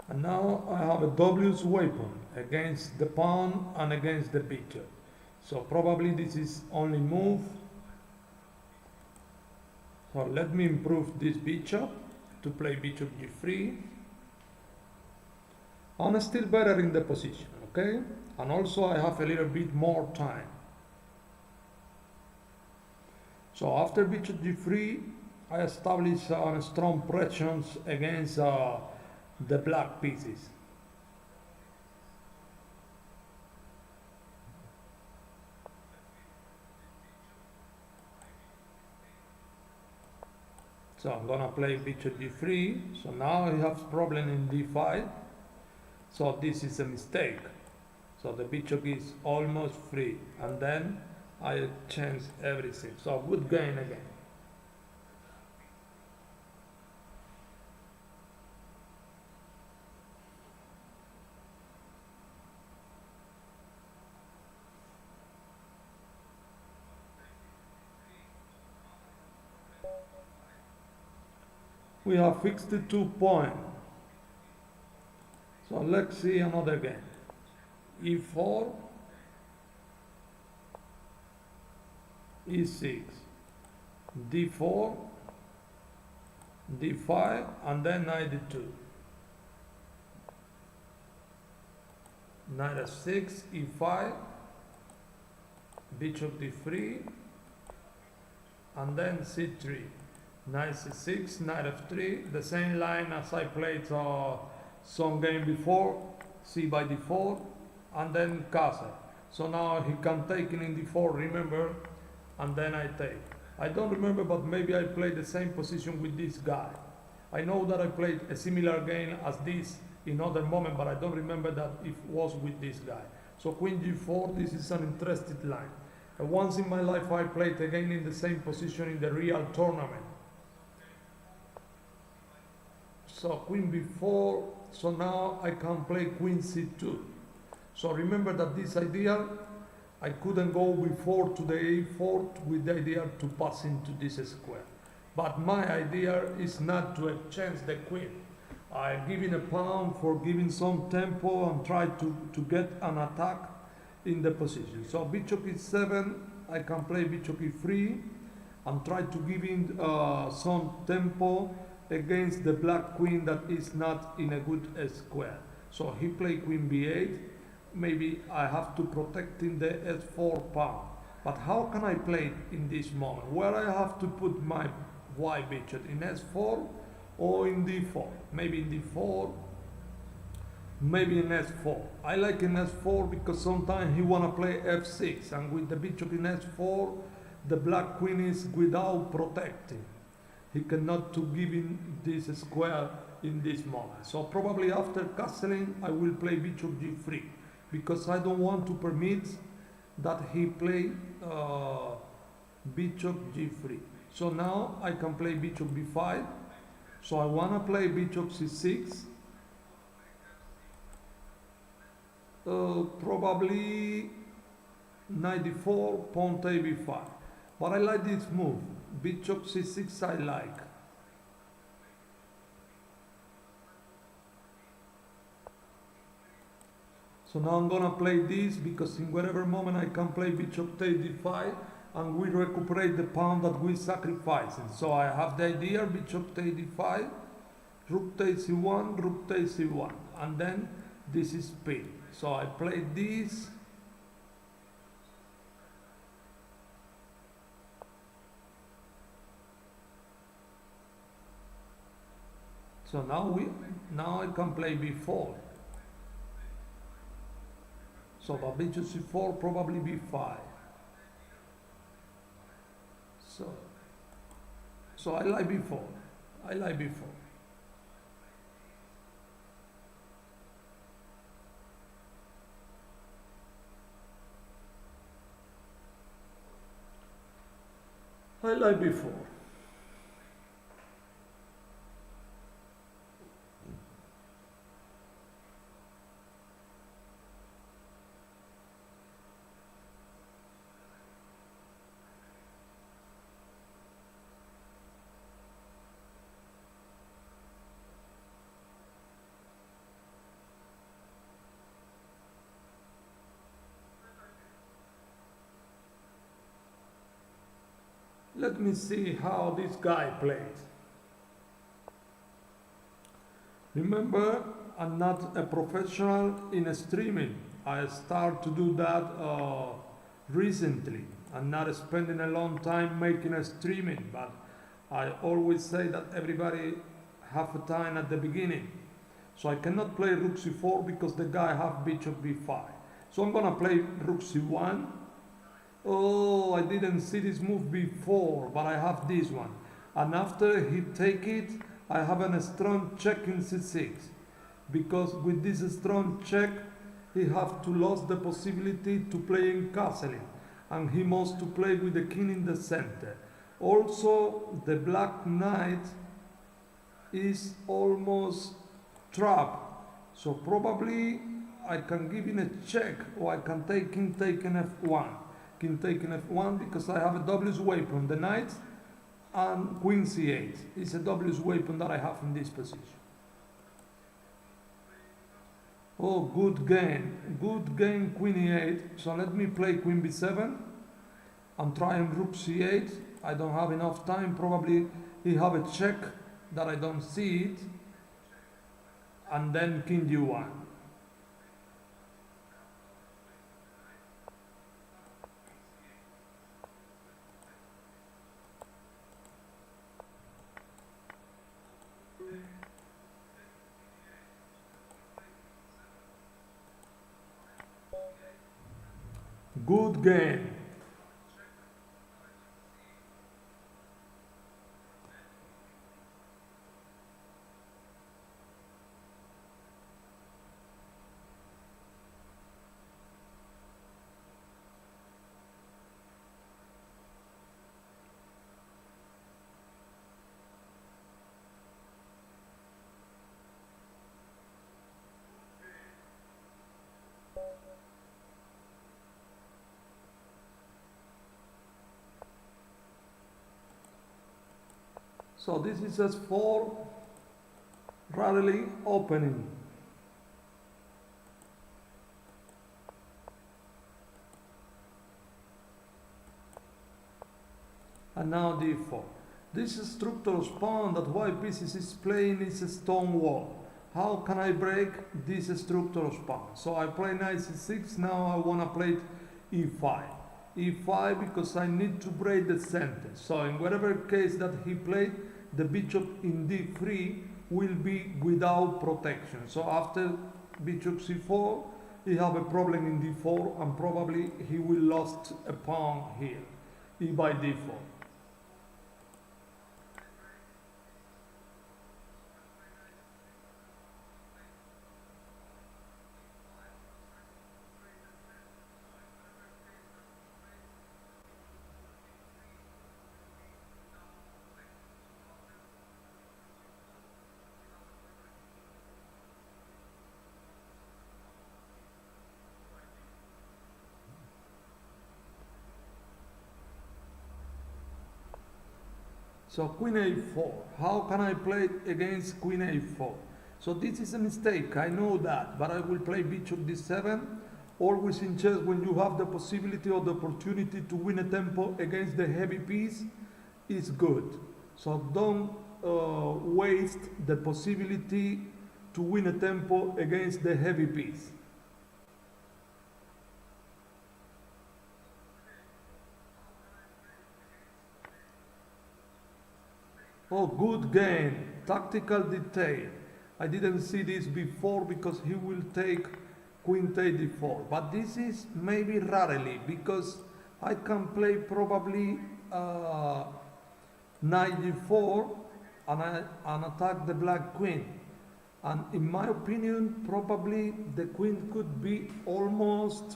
And now I have a W's weapon against the pawn and against the bishop. So probably this is only move. So let me improve this bishop to play bishop g3. I'm still better in the position, okay? And also I have a little bit more time. So after bishop g3, I establish strong pressions against the black pieces. So I'm gonna play bishop g3. So now I have problem in d5. So this is a mistake. So the bishop is almost free, and then I change everything. So good gain again. We have fixed the 2 points. So let's see another game. e4, e6, d4, d5, and then knight d2. Knight f6, e5, bishop d3, and then c3. Knight c6, knight f3, the same line as I played some game before, c by d4, and then castle. So now he can take in d4, remember, and then I take. I don't remember, but maybe I played the same position with this guy. I know that I played a similar game as this in other moment, but I don't remember that it was with this guy. So queen g4, this is an interesting line. And once in my life I played again in the same position in the real tournament. So queen b4, so now I can play queen c2. So remember that this idea, I couldn't go before to the a4 with the idea to pass into this square. But my idea is not to exchange the queen. I'm giving a pawn for giving some tempo and try to get an attack in the position. So bishop e7, I can play bishop e3 and try to give in some tempo against the black queen that is not in a good square. So he played queen b8. Maybe I have to protect in the s4 pawn. But how can I play it in this moment? Where I have to put my white bishop, in s4 or in d4? Maybe in d4, maybe in s4. I like in s4 because sometimes he wanna play f6, and with the bishop in s4, the black queen is without protecting. He cannot to give in this square in this moment. So probably after castling, I will play bishop g3 because I don't want to permit that he play bishop g3. So now I can play bishop b5. So I want to play bishop c6. Probably knight d4, pawn to b5. But I like this move. Bishop c6 I like. So now I'm gonna play this because in whatever moment I can play bishop takes d5 and we recuperate the pawn that we sacrificed. So I have the idea bishop takes d5, rook takes c1, rook takes c1, and then this is pin. So I play this. So now I can play b4. So but bishop c4, probably b5. So I like b4. I like b4. I like b4. Let me see how this guy plays. Remember, I'm not a professional in streaming. I start to do that recently. I'm not spending a long time making a streaming, but I always say that everybody have a time at the beginning. So I cannot play rook c4 because the guy have bishop b5. So I'm gonna play rook c1. Oh, I didn't see this move before, but I have this one. And after he take it, I have a strong check in c6. Because with this strong check, he have to lose the possibility to play in castling. And he must to play with the king in the center. Also, the black knight is almost trapped. So probably I can give him a check, or I can take king taking f1. King taking f1 because I have a double weapon, the knight and queen c8. It's a double weapon that I have in this position. Oh, good game queen e8. So let me play queen b7 and try and rook c8. I don't have enough time, probably he have a check that I don't see it, and then king g1. Good game. So this is S4 rarely opening. And now D4. This structural pawn that white pieces is playing is a stone wall. How can I break this structural pawn? So I play knight C6, now I want to play E5. E5 because I need to break the center. So in whatever case that he played, the bishop in D3 will be without protection. So after bishop C4, he have a problem in D4 and probably he will lost a pawn here. E by D4. So queen a4, how can I play against queen a4? So this is a mistake, I know that, but I will play bishop d7. Always in chess, when you have the possibility or the opportunity to win a tempo against the heavy piece, is good. So don't waste the possibility to win a tempo against the heavy piece. Oh, good game, tactical detail. I didn't see this before because he will take queen takes d4. But this is maybe rarely because I can play probably knight d4 and attack the black queen. And in my opinion, probably the queen could be almost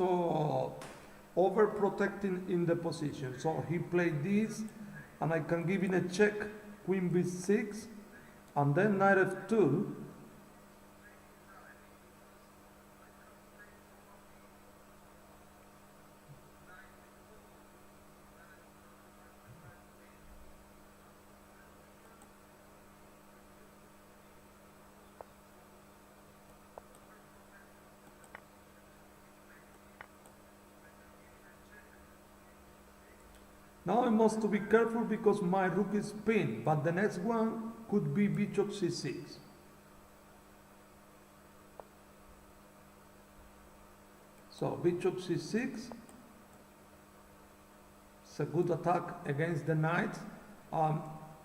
overprotecting in the position. So he played this, and I can give him a check, queen b6, and then knight f2. Now I must to be careful because my rook is pinned, but the next one could be bishop c6. So bishop c6, it's a good attack against the knight.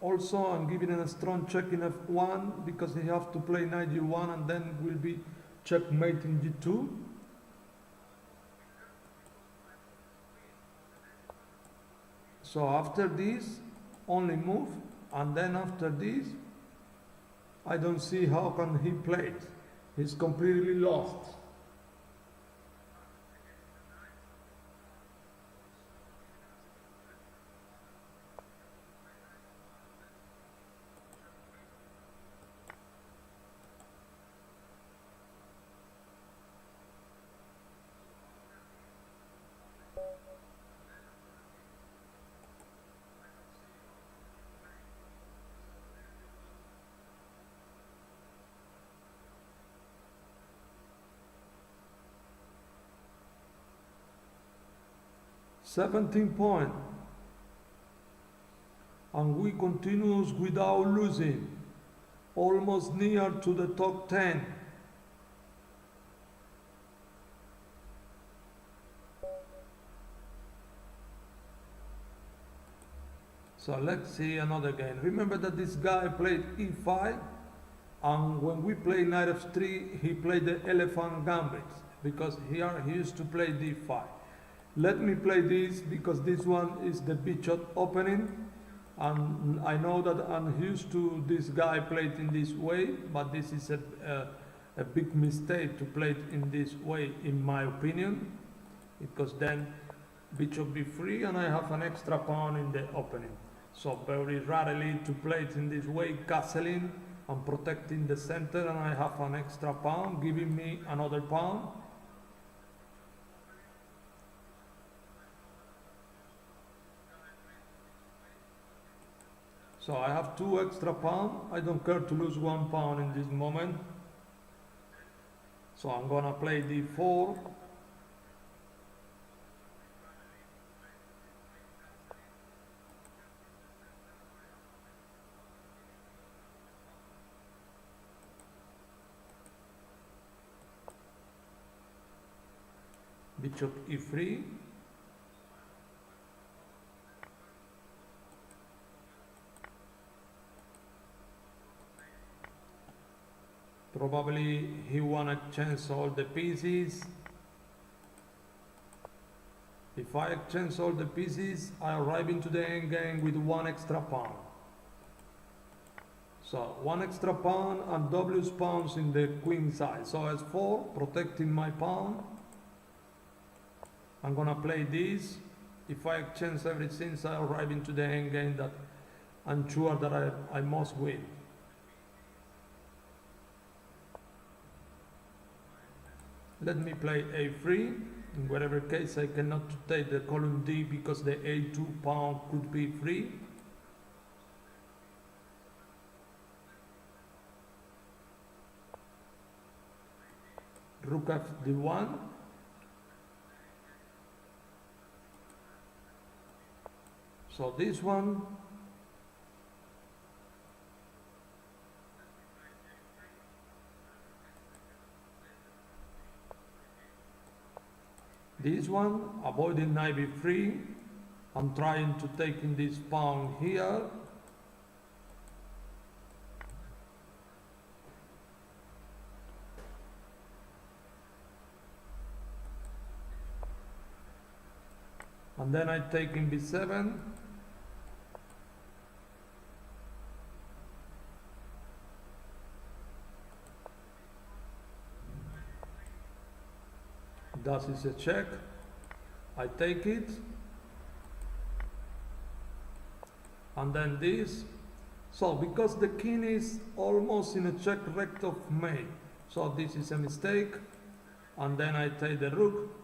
Also I'm giving a strong check in f1 because he have to play knight g1 and then will be checkmate in g2. So after this, only move, and then after this, I don't see how can he play it. He's completely lost. .17, and we continue without losing, almost near to the top 10. So let's see another game. Remember that this guy played e5, and when we play knight f3, he played the elephant gambit because here he used to play d5. Let me play this because this one is the bishop opening, and I know that I'm used to this guy played in this way, but this is a big mistake to play it in this way, in my opinion, because then bishop be free and I have an extra pawn in the opening. So very rarely to play it in this way, castling and protecting the center, and I have an extra pawn giving me another pawn. So I have 2 extra pounds. I don't care to lose 1 pound in this moment. So I'm gonna play d4. Bishop e3. Probably he wanna exchange all the pieces. If I exchange all the pieces, I arrive into the endgame with 1 extra pawn. So 1 extra pawn and W pawns in the queen side. So S4, protecting my pawn. I'm gonna play this. If I exchange everything, I arrive into the endgame that I'm sure that I must win. Let me play a3. In whatever case, I cannot take the column D because the a2 pawn could be free. Rook f d1. So this one. This one, avoiding knight b3. I'm trying to take in this pawn here. And then I take in b7. That is a check. I take it. And then this. So because the king is almost in a check rect of mate, so this is a mistake. And then I take the rook.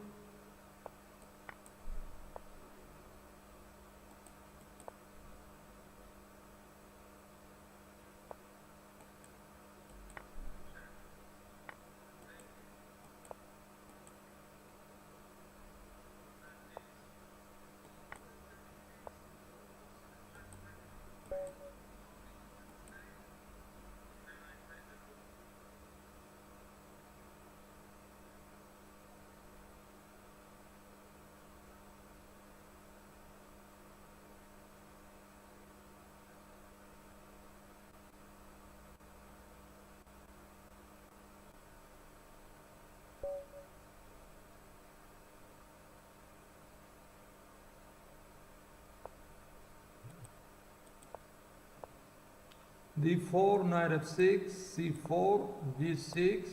d4, knight f6, c4, d6,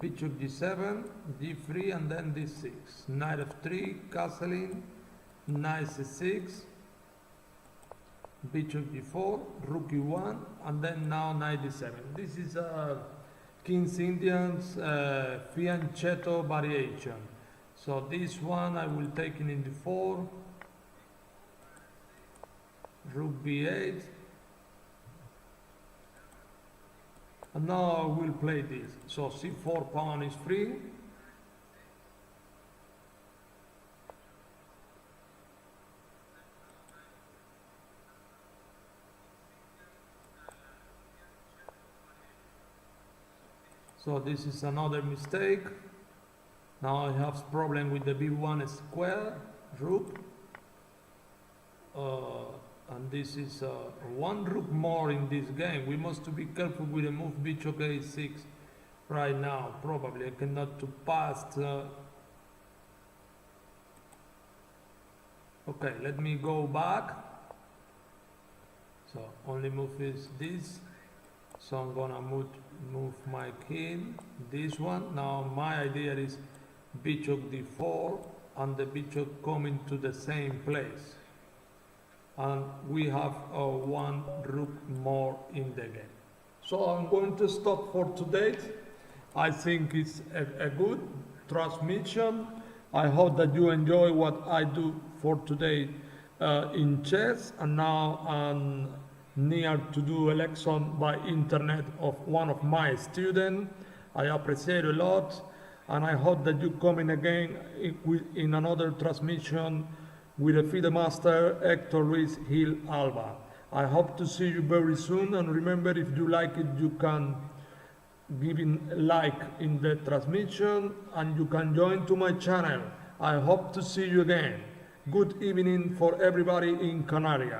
bishop g7, d3, and then d6. Knight f3, castling, knight c6, bishop g4, rook e1, and then now knight d7. This is a King's Indians fianchetto variation. So this one I will take in d4, rook b8, and now I will play this. So c4 pawn is free. So this is another mistake. Now I have problem with the b1 square rook. And this is one rook more in this game. We must be careful with the move bishop a6 right now. Probably I cannot to pass. Okay, let me go back. So only move is this. So I'm gonna move my king. This one. Now my idea is bishop d4 and the bishop coming to the same place. And we have one rook more in the game. So I'm going to stop for today. I think it's a good transmission. I hope that you enjoy what I do for today in chess. And now near to do a lesson by internet of one of my students. I appreciate a lot, and I hope that you come in again in another transmission with a FIDE master, Hector Ruiz Gil Alba. I hope to see you very soon, and remember, if you like it, you can give a like in the transmission, and you can join to my channel. I hope to see you again. Good evening for everybody in Canary.